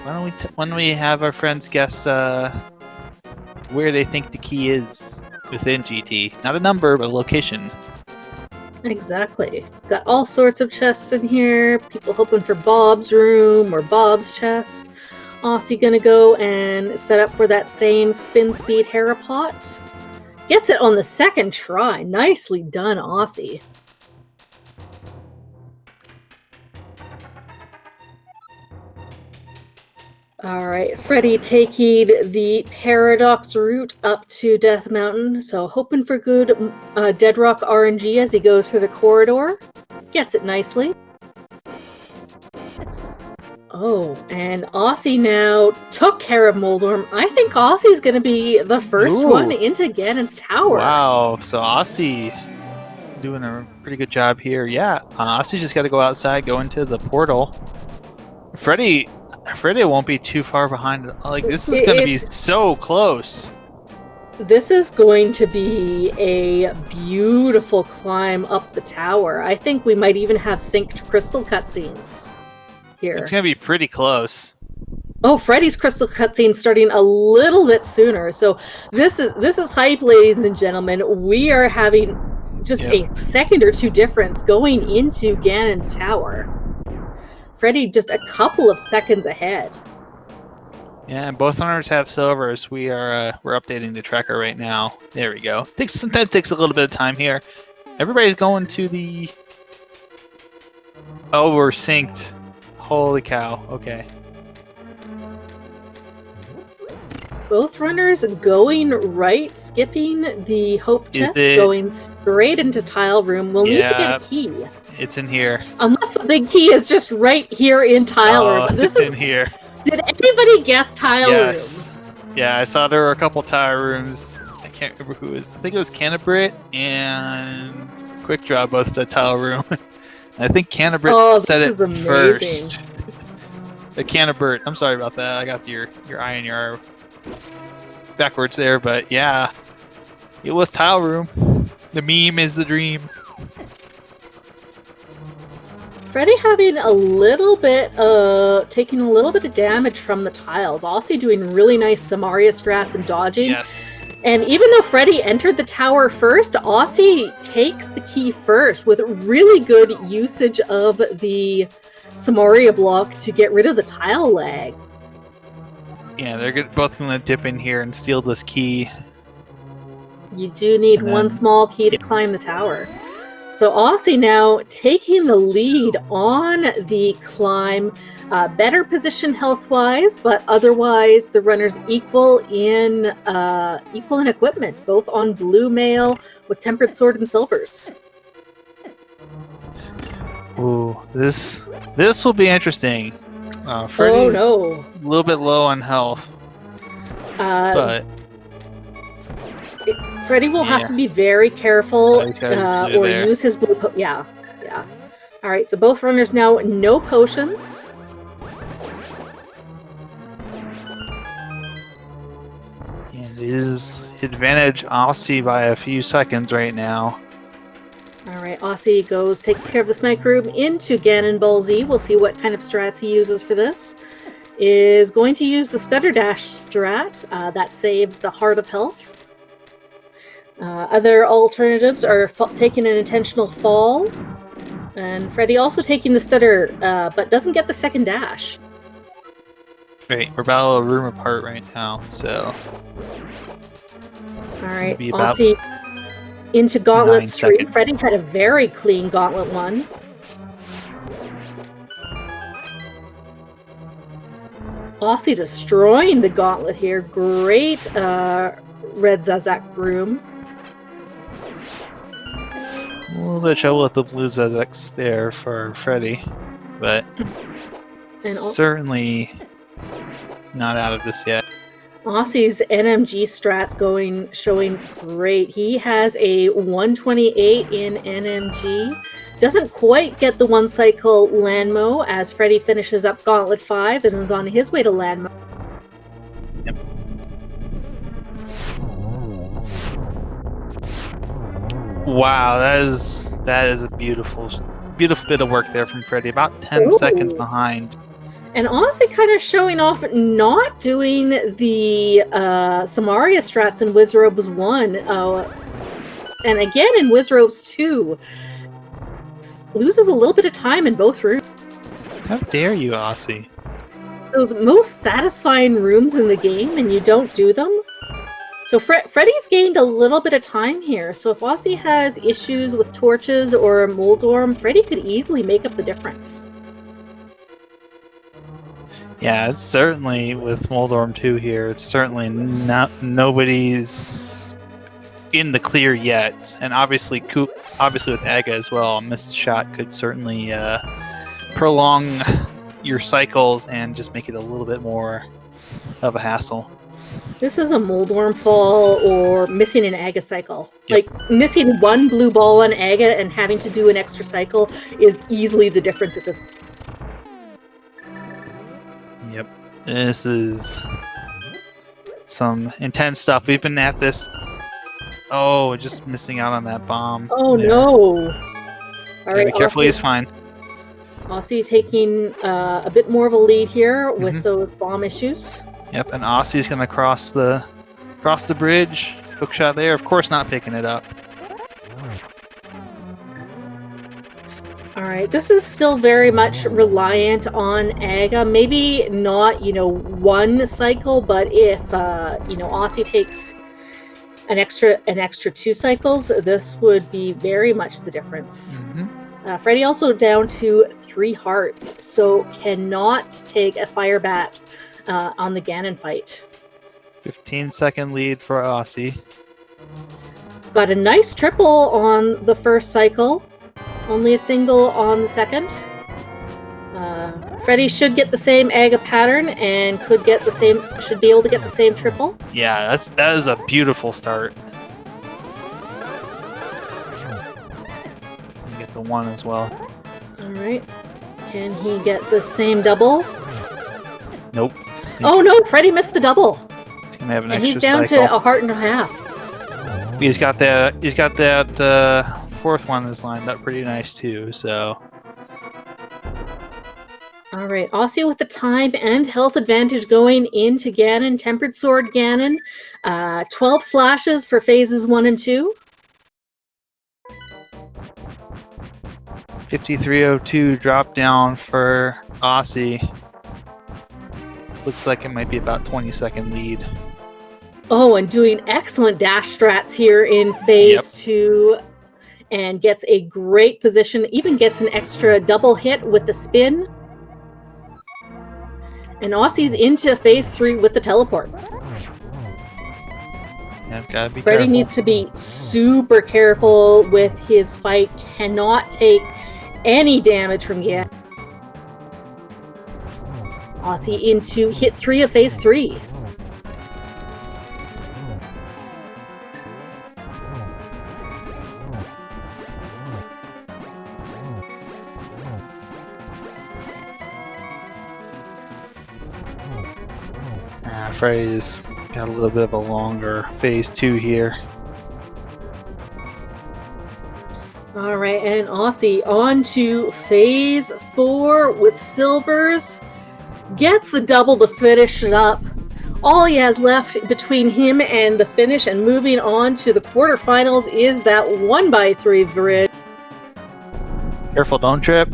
why don't we have our friends guess where they think the key is within GT? Not a number, but a location. Exactly. Got all sorts of chests in here. People hoping for Bob's room or Bob's chest. Osse gonna go and set up for that same spin speed Herapot. Gets it on the 2nd try. Nicely done, Osse. Alright, Freddeh taking the Paradox route up to Death Mountain, so hoping for good Deadrock RNG as he goes through the corridor. Gets it nicely. Oh, and Osse now took care of Moldorm. I think Osse's going to be the first one into Ganon's Tower. Wow, so Osse doing a pretty good job here. Yeah, Osse just got to go outside, go into the portal. Freddeh won't be too far behind. Like, this is going to be so close. This is going to be a beautiful climb up the tower. I think we might even have synced crystal cutscenes here. It's going to be pretty close. Oh, Freddie's crystal cutscene starting a little bit sooner. So this is hype, ladies and gentlemen. We are having just a second or two difference going into Ganon's Tower. Freddeh just a couple of seconds ahead. Yeah, and both runners have silvers. We're updating the tracker right now. There we go. Sometimes takes a little bit of time here. Everybody's going to the... Oh, we're synced. Holy cow. Okay. both runners going right, skipping the hope Is chest, it? going straight into tile room. We'll need to get Yeah, a key. it's in here. Unless the big key is just right here in tile room. Oh, it's in here. Did anybody guess tile Yes. room? Yeah, I saw there were a couple tile rooms. I can't remember who it was. I think it was Cannabrit and Quick Draw both said tile room. I think Cannabrit said it first. The Cannabrit. I'm sorry about that. I got your I and your R backwards there, but yeah, it was tile room. The meme is the dream. Freddeh having a little bit, taking a little bit of damage from the tiles. Osse doing really nice Samaria strats and dodging. Yes. And even though Freddeh entered the tower first, Osse takes the key first with really good usage of the Samaria block to get rid of the tile lag. Yeah, they're both going to dip in here and steal this key. You do need one small key to climb the tower. So Osse now taking the lead on the climb, better position health-wise, but otherwise the runners equal in equipment, both on blue mail with tempered sword and silvers. Ooh, this will be interesting. Freddie's oh no, a little bit low on health, but Freddeh will have to be very careful or there. use his blue yeah. All right, so both runners now no potions. And it is advantage Osse by a few seconds right now. All right, Osse takes care of the Smite Room into Ganon Ball Z. We'll see what kind of strats he uses for this. Is going to use the Stutter Dash strat. That saves the Heart of Health. Other alternatives are taking an intentional fall. And Freddeh also taking the stutter, but doesn't get the second dash. Right, we're about a room apart right now, so... Alright, Osse into Gauntlet 3. Freddeh had a very clean Gauntlet 1. Osse destroying the Gauntlet here. Great Red Zazak Groom. A little bit of trouble with the blue Zazaks there for Freddeh, but certainly not out of this yet. Osse's NMG strats showing great. He has a 128 in NMG. Doesn't quite get the one cycle Landmo as Freddeh finishes up Gauntlet 5 and is on his way to Landmo. Yep. Wow, that is a beautiful bit of work there from Freddeh. About 10 seconds behind. And Osse kind of showing off not doing the Samaria strats in Wizrobes 1. And again in Wizrobes 2. Loses a little bit of time in both rooms. How dare you, Osse? Those most satisfying rooms in the game and you don't do them? So Freddie's gained a little bit of time here. So if Osse has issues with torches or Moldorm, Freddeh could easily make up the difference. Yeah, it's certainly with Moldorm 2 here. It's certainly nobody's in the clear yet, and obviously with Aga as well, a missed shot could certainly prolong your cycles and just make it a little bit more of a hassle. This is a Moldorm fall or missing an Aga cycle. Yep. Like missing one blue ball on Aga and having to do an extra cycle is easily the difference at this point. Yep, this is some intense stuff. We've been at this. Oh, just missing out on that bomb. Oh there. No! All right, be careful. He's fine. Osse taking a bit more of a lead here with those bomb issues. Yep, and Osse's gonna cross the bridge. Hook shot there. Of course, not picking it up. All right, this is still very much reliant on Aga. Maybe not, one cycle, but if Osse takes an extra 2 cycles, this would be very much the difference. Freddeh also down to 3 hearts, so cannot take a fire bat on the Ganon fight. 15-second lead for Aussie. Got a nice triple on the first cycle. Only a single on the second. Freddie should get the same AGA pattern and should be able to get the same triple. Yeah, that is a beautiful start. You get the 1 as well. Alright. Can he get the same double? Nope. Oh no, Freddie missed the double. He's gonna have an And extra he's down cycle. to a heart and a half. He's got that 4th one that's lined up pretty nice too, so. Alright, Aussie with the time and health advantage going into Ganon. Tempered Sword Ganon. 12 slashes for phases 1 and 2. 5302 drop down for Aussie. Looks like it might be about 20-second lead. Oh, and doing excellent dash strats here in phase 2. And gets a great position. Even gets an extra double hit with the spin. And Aussie's into phase 3 with the teleport. Yeah, gotta be Freddie careful. needs to be super careful with his fight. Cannot take any damage from Ganon. Aussie into hit 3 of phase 3. Freddie's got a little bit of a longer phase 2 here. All right, and Aussie on to phase 4 with silvers. Gets the double to finish it up. All he has left between him and the finish and moving on to the quarterfinals is that 1x3 bridge. Careful, don't trip.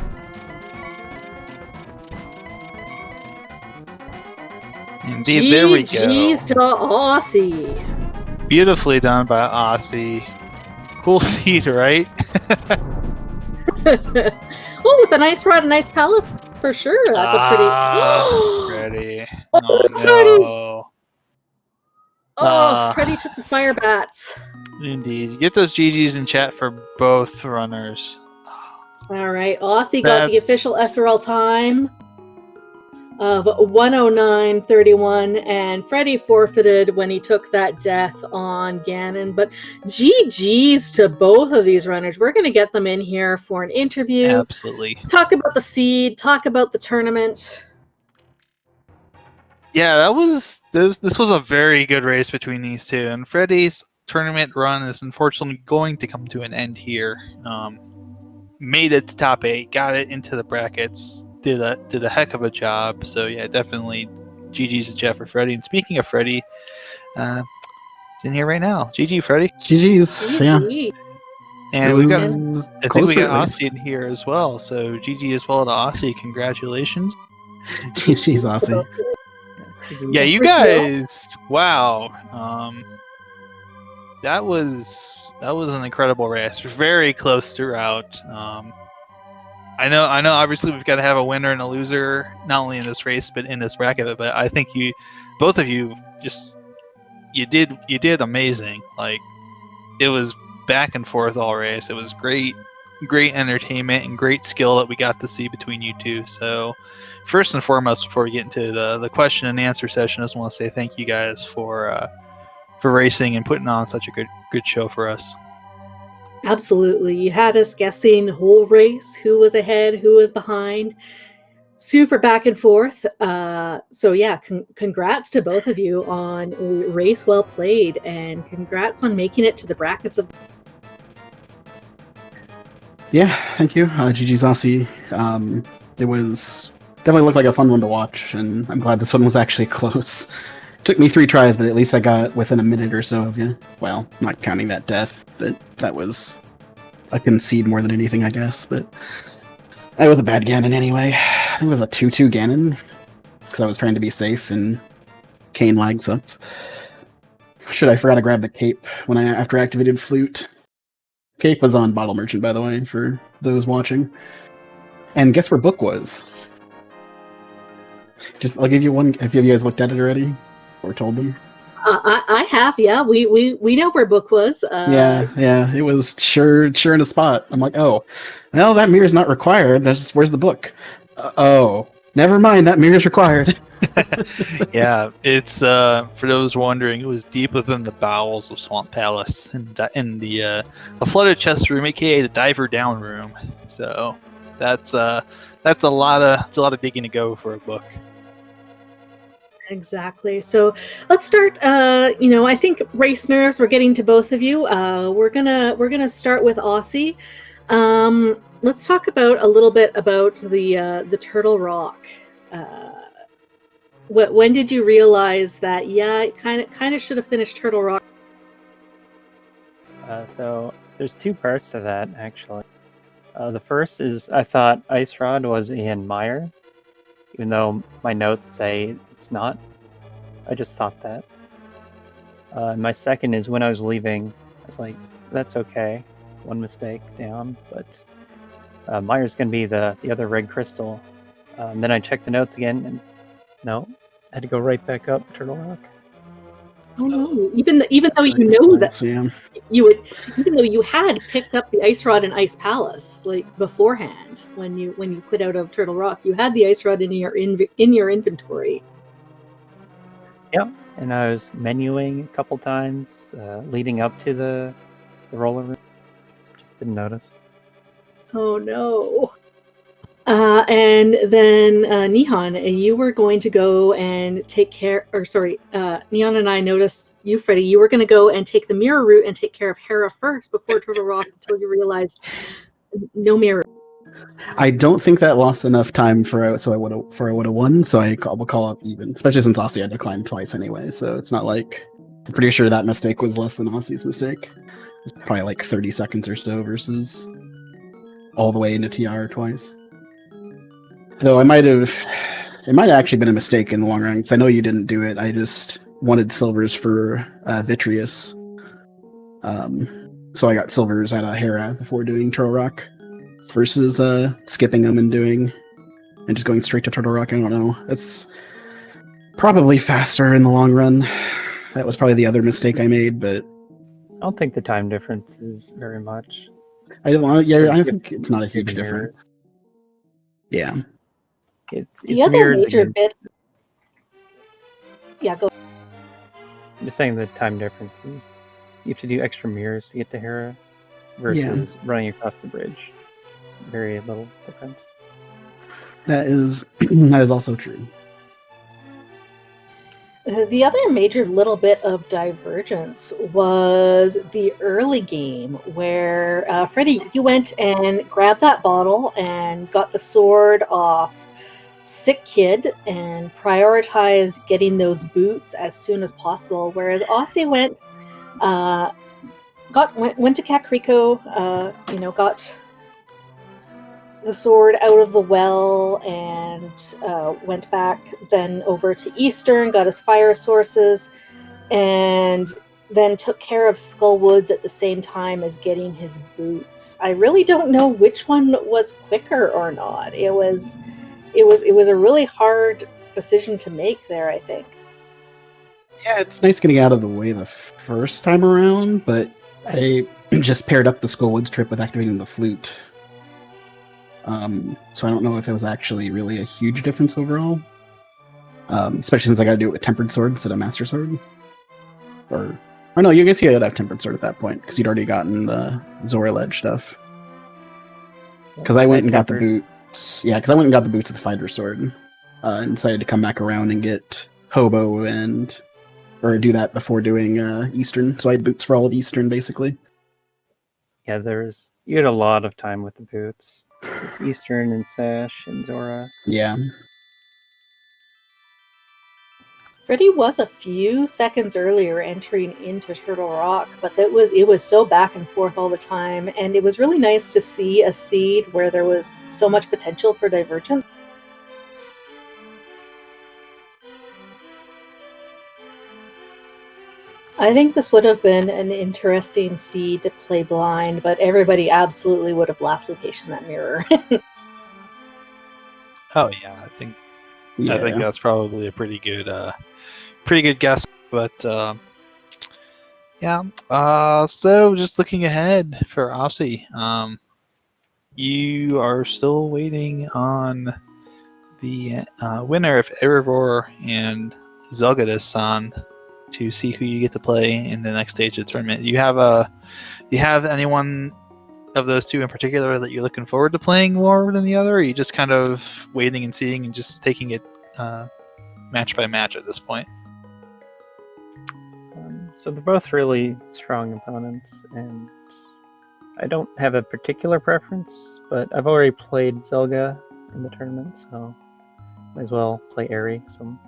Indeed, there we go. GG's to Aussie. Beautifully done by Aussie. Cool seed, right? Oh, with a nice rod, a nice palace for sure. That's a pretty. Freddie. Oh, no. Oh, Freddie took the fire bats. Indeed. Get those GGs in chat for both runners. All right, Aussie got the official SRL time of 109.31, and Freddie forfeited when he took that death on Ganon. But GG's to both of these runners. We're going to get them in here for an interview. Absolutely. Talk about the seed, talk about the tournament. Yeah, this was a very good race between these two, and Freddie's tournament run is unfortunately going to come to an end here. Made it to top 8, got it into the brackets, did a heck of a job. So yeah, definitely GG's to Jeff for Freddie. And speaking of Freddie, it's in here right now. GG, Freddie. GG's, yeah. And we've got, I think we got Aussie in here as well. So GG as well to Aussie. Congratulations. GG's, Aussie. Yeah, you guys. Wow. That was an incredible race. Very close throughout. I know. Obviously, we've got to have a winner and a loser, not only in this race but in this bracket. But I think both of you, you did amazing. Like, it was back and forth all race. It was great entertainment and great skill that we got to see between you two. So, first and foremost, before we get into the question and answer session, I just want to say thank you guys for racing and putting on such a good show for us. Absolutely. You had us guessing the whole race, who was ahead, who was behind. Super back and forth. So yeah, congrats to both of you on a race well played, and congrats on making it to the brackets of. Yeah, thank you. GG's, Aussie. It was definitely looked like a fun one to watch, and I'm glad this one was actually close. Took me 3 tries, but at least I got within a minute or so of you. Well, not counting that death, but that was a concede more than anything, I guess. But that was a bad Ganon anyway. I think it was a 2-2 Ganon, because I was trying to be safe, and cane lag sucks. I forgot to grab the cape when I after activated flute. Cape was on Bottle Merchant, by the way, for those watching. And guess where Book was? I'll give you one. Have you guys looked at it already? Or told them? I have, yeah. We know where book was. Yeah, it was sure in a spot. I'm like, oh, well, that mirror's not required. Where's the book? Oh, never mind. That mirror's required. Yeah, it's for those wondering, it was deep within the bowels of Swamp Palace, in the flooded chest room, aka the diver down room. So that's a lot of digging to go for a book. Exactly. So let's start. I think race nerves. We're getting to both of you. We're gonna start with Aussie. Let's talk about a little bit about the Turtle Rock. When did you realize that? Yeah, kind of should have finished Turtle Rock. So there's two parts to that, actually. The first is I thought Ice Rod was in Mire, even though my notes say it's not. I just thought that. My second is when I was leaving, I was like, that's okay. One mistake down, but Mire's going to be the other red crystal. Then I checked the notes again, and no, I had to go right back up Turtle Rock. Oh no! Even though you know that you would, even though you had picked up the Ice Rod in Ice Palace like beforehand, when you quit out of Turtle Rock, you had the Ice Rod in your inventory. Yeah, and I was menuing a couple times leading up to the roller room. Just didn't notice. Oh no. And then Nihon, you were going to go and take care, or sorry, Nihon and I noticed you, Freddie, you were going to go and take the mirror route and take care of Hera first before Turtle Rock until you realized no mirror. I don't think that lost enough time for I would have won, so will call it even. Especially since Aussie had declined twice anyway, so it's not like I'm pretty sure that mistake was less than Aussie's mistake. It's probably like 30 seconds or so versus all the way into TR twice. Though it might have actually been a mistake in the long run, because I know you didn't do it. I just wanted silvers for Vitreous. So I got silvers out of Hera before doing Turtle Rock versus skipping them and just going straight to Turtle Rock. I don't know. It's probably faster in the long run. That was probably the other mistake I made, but I don't think the time difference is very much. I think it's not a huge difference. Yeah. It's the other mirrors major against... bit. Yeah, go. I'm just saying the time difference is you have to do extra mirrors to get to Hera versus running across the bridge. It's very little difference. That is also true. The other major little bit of divergence was the early game where Freddie, you went and grabbed that bottle and got the sword off Sick Kid and prioritized getting those boots as soon as possible, whereas Aussie went to Kakariko, got the sword out of the well and went back then over to Eastern, got his fire sources, and then took care of Skullwoods at the same time as getting his boots. I really don't know which one was quicker or not. It was a really hard decision to make there, I think. Yeah, it's nice getting out of the way the first time around, but I just paired up the Skullwoods trip with activating the flute. So I don't know if it was actually really a huge difference overall. Especially since I got to do it with Tempered Sword instead of Master Sword. Or no, you guess you had to have Tempered Sword at that point because you'd already gotten the Zora Ledge stuff. Because I went and got the boots. Yeah, because I went and got the boots of the Fighter Sword, and decided to come back around and get Hobo or do that before doing Eastern. So I had boots for all of Eastern basically. Yeah, you had a lot of time with the boots. There's Eastern and Sash and Zora. Yeah. Freddie was a few seconds earlier entering into Turtle Rock, but it was so back and forth all the time, and it was really nice to see a seed where there was so much potential for divergence. I think this would have been an interesting seed to play blind, but everybody absolutely would have last location that mirror. Oh yeah, I think that's probably a pretty good guess. But yeah. So just looking ahead for Osse, you are still waiting on the winner of Erivor and Zelda-san to see who you get to play in the next stage of the tournament. You have anyone of those two in particular that you're looking forward to playing more than the other? Or are you just kind of waiting and seeing and just taking it match by match at this point? So they're both really strong opponents, and I don't have a particular preference, but I've already played Zelda in the tournament, so might as well play Eri some.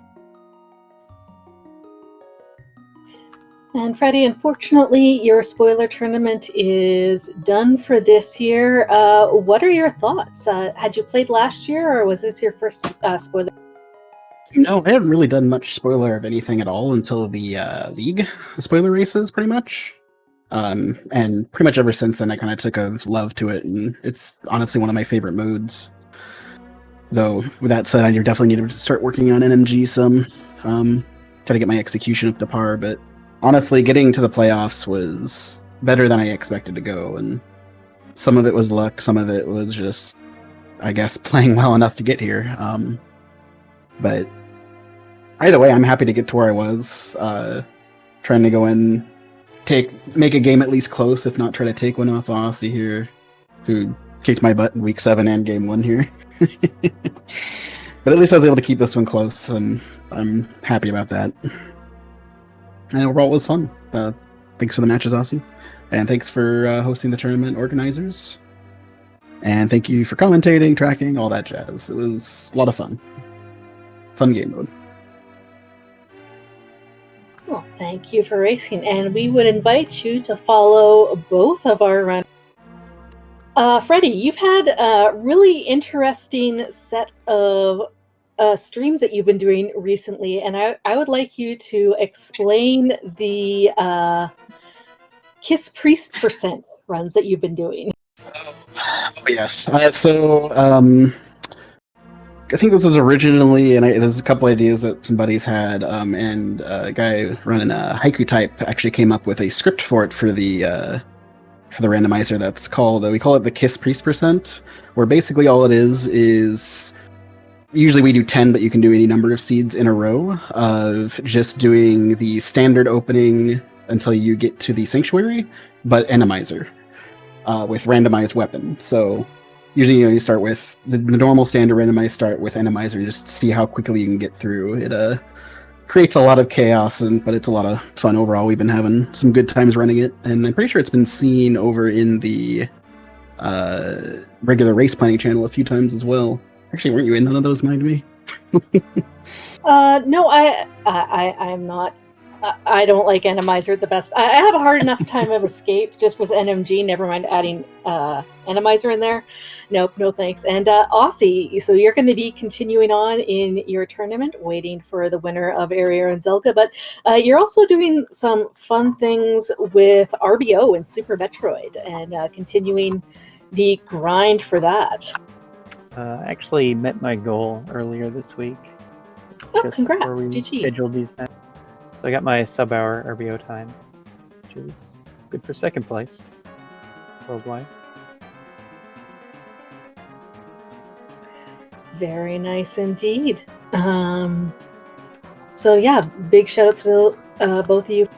And Freddie, unfortunately, your spoiler tournament is done for this year. What are your thoughts? Had you played last year, or was this your first spoiler? No, I haven't really done much spoiler of anything at all until the league spoiler races, pretty much. And pretty much ever since then, I kind of took a love to it, and it's honestly one of my favorite modes. Though, with that said, I definitely need to start working on NMG some, try to get my execution up to par, but honestly, getting to the playoffs was better than I expected to go, and some of it was luck, some of it was just, I guess, playing well enough to get here. But either way, I'm happy to get to where I was, trying to go in, make a game at least close, if not try to take one off Osse here, who kicked my butt in week 7 and game 1 here. But at least I was able to keep this one close, and I'm happy about that. And overall, it was fun. Thanks for the matches, Osse. And thanks for hosting the tournament organizers. And thank you for commentating, tracking, all that jazz. It was a lot of fun. Fun game mode. Well, thank you for racing. And we would invite you to follow both of our runners. Freddie, you've had a really interesting set of streams that you've been doing recently, and I would like you to explain the Kiss Priest % runs that you've been doing. Oh, yes. I think this was originally, and there's a couple ideas that some buddies had, and a guy running a haiku type actually came up with a script for it for the randomizer that's called, we call it the Kiss Priest %, where basically all it is usually we do 10, but you can do any number of seeds in a row of just doing the standard opening until you get to the Sanctuary, but Randomizer with randomized weapon. So usually you start with the normal standard randomized start with Randomizer and just see how quickly you can get through. It creates a lot of chaos, but it's a lot of fun overall. We've been having some good times running it, and I'm pretty sure it's been seen over in the regular race planning channel a few times as well. Actually, weren't you in none of those, mind me? No, I'm not. I don't like Randomizer the best. I have a hard enough time of escape just with NMG, never mind adding Randomizer in there. Nope, no thanks. And Osse, so you're going to be continuing on in your tournament, waiting for the winner of Area and Zelda, but you're also doing some fun things with RBO and Super Metroid, and continuing the grind for that. I actually met my goal earlier this week. Oh, just congrats, before we GG. scheduled these matches. So I got my sub-hour RBO time, which is good for second place worldwide. Very nice indeed. So yeah, big shout outs to both of you.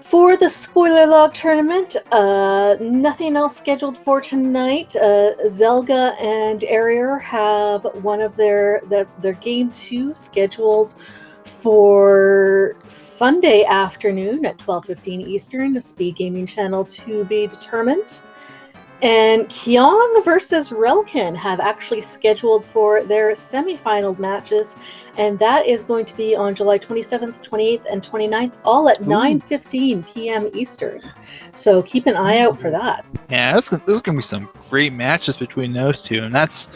For the spoiler log tournament, nothing else scheduled for tonight. Zelda and Arier have one of their game 2 scheduled for Sunday afternoon at 12:15 Eastern, the SpeedGaming channel to be determined. And Kion versus Relkin have actually scheduled for their semifinal matches, and that is going to be on July 27th, 28th, and 29th, all at 9:15 p.m. Eastern. So keep an eye out for that. Yeah, this is going to be some great matches between those two, and that's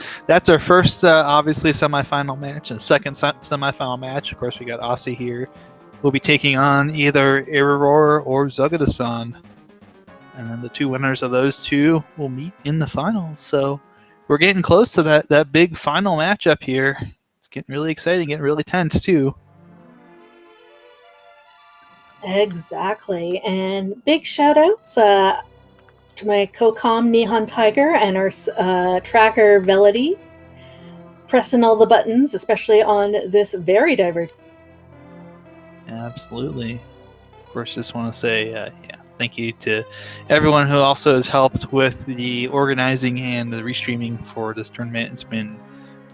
our first, obviously, semifinal match, and second semifinal match. Of course, we got Osse here. We'll be taking on either Error or Zelda-san. And then the two winners of those two will meet in the finals. So we're getting close to that big final matchup here. It's getting really exciting, getting really tense too. Exactly. And big shout outs to my co-com Neon Tiger and our tracker Velody, pressing all the buttons, especially on this very diverse. Absolutely. Of course, just want to say, thank you to everyone who also has helped with the organizing and the restreaming for this tournament. It's been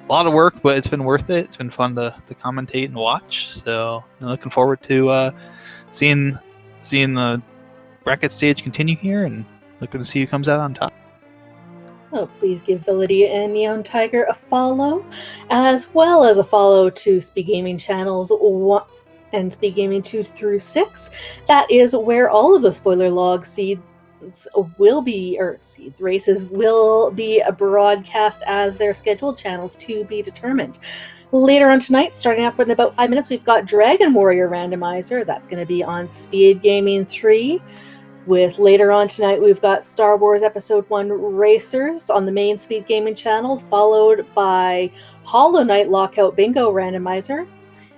a lot of work, but it's been worth it. It's been fun to commentate and watch. So looking forward to seeing the bracket stage continue here, and looking to see who comes out on top. So please give Velody and Neon Tiger a follow, as well as a follow to SpeedGaming channels 1 and SpeedGaming 2 through 6. That is where all of the spoiler log seeds will be, or seeds races will be broadcast as their scheduled channels to be determined. Later on tonight, starting up in about 5 minutes, we've got Dragon Warrior Randomizer. That's going to be on SpeedGaming 3. With later on tonight, we've got Star Wars Episode 1 Racers on the main SpeedGaming channel, followed by Hollow Knight Lockout Bingo Randomizer.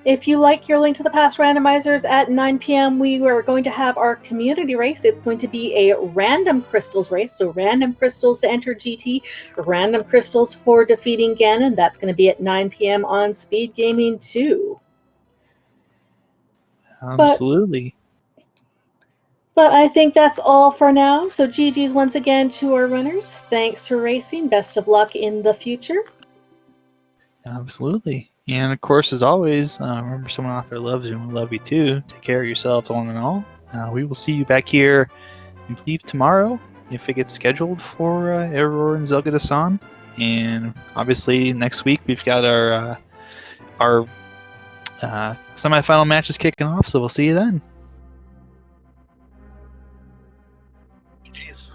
If you like your Link to the Past randomizers, at 9 p.m. we are going to have our community race. It's going to be a random crystals race, so random crystals to enter GT, random crystals for defeating Ganon. That's going to be at 9 p.m. on SpeedGaming 2. Absolutely. But I think that's all for now. So GG's once again to our runners. Thanks for racing. Best of luck in the future. Absolutely. And of course, as always, remember someone out there loves you and we love you too. Take care of yourselves, all in all. We will see you back here, I believe, tomorrow if it gets scheduled for Error and Zelda-san. And obviously, next week we've got our semifinal matches kicking off. So we'll see you then. Jeez.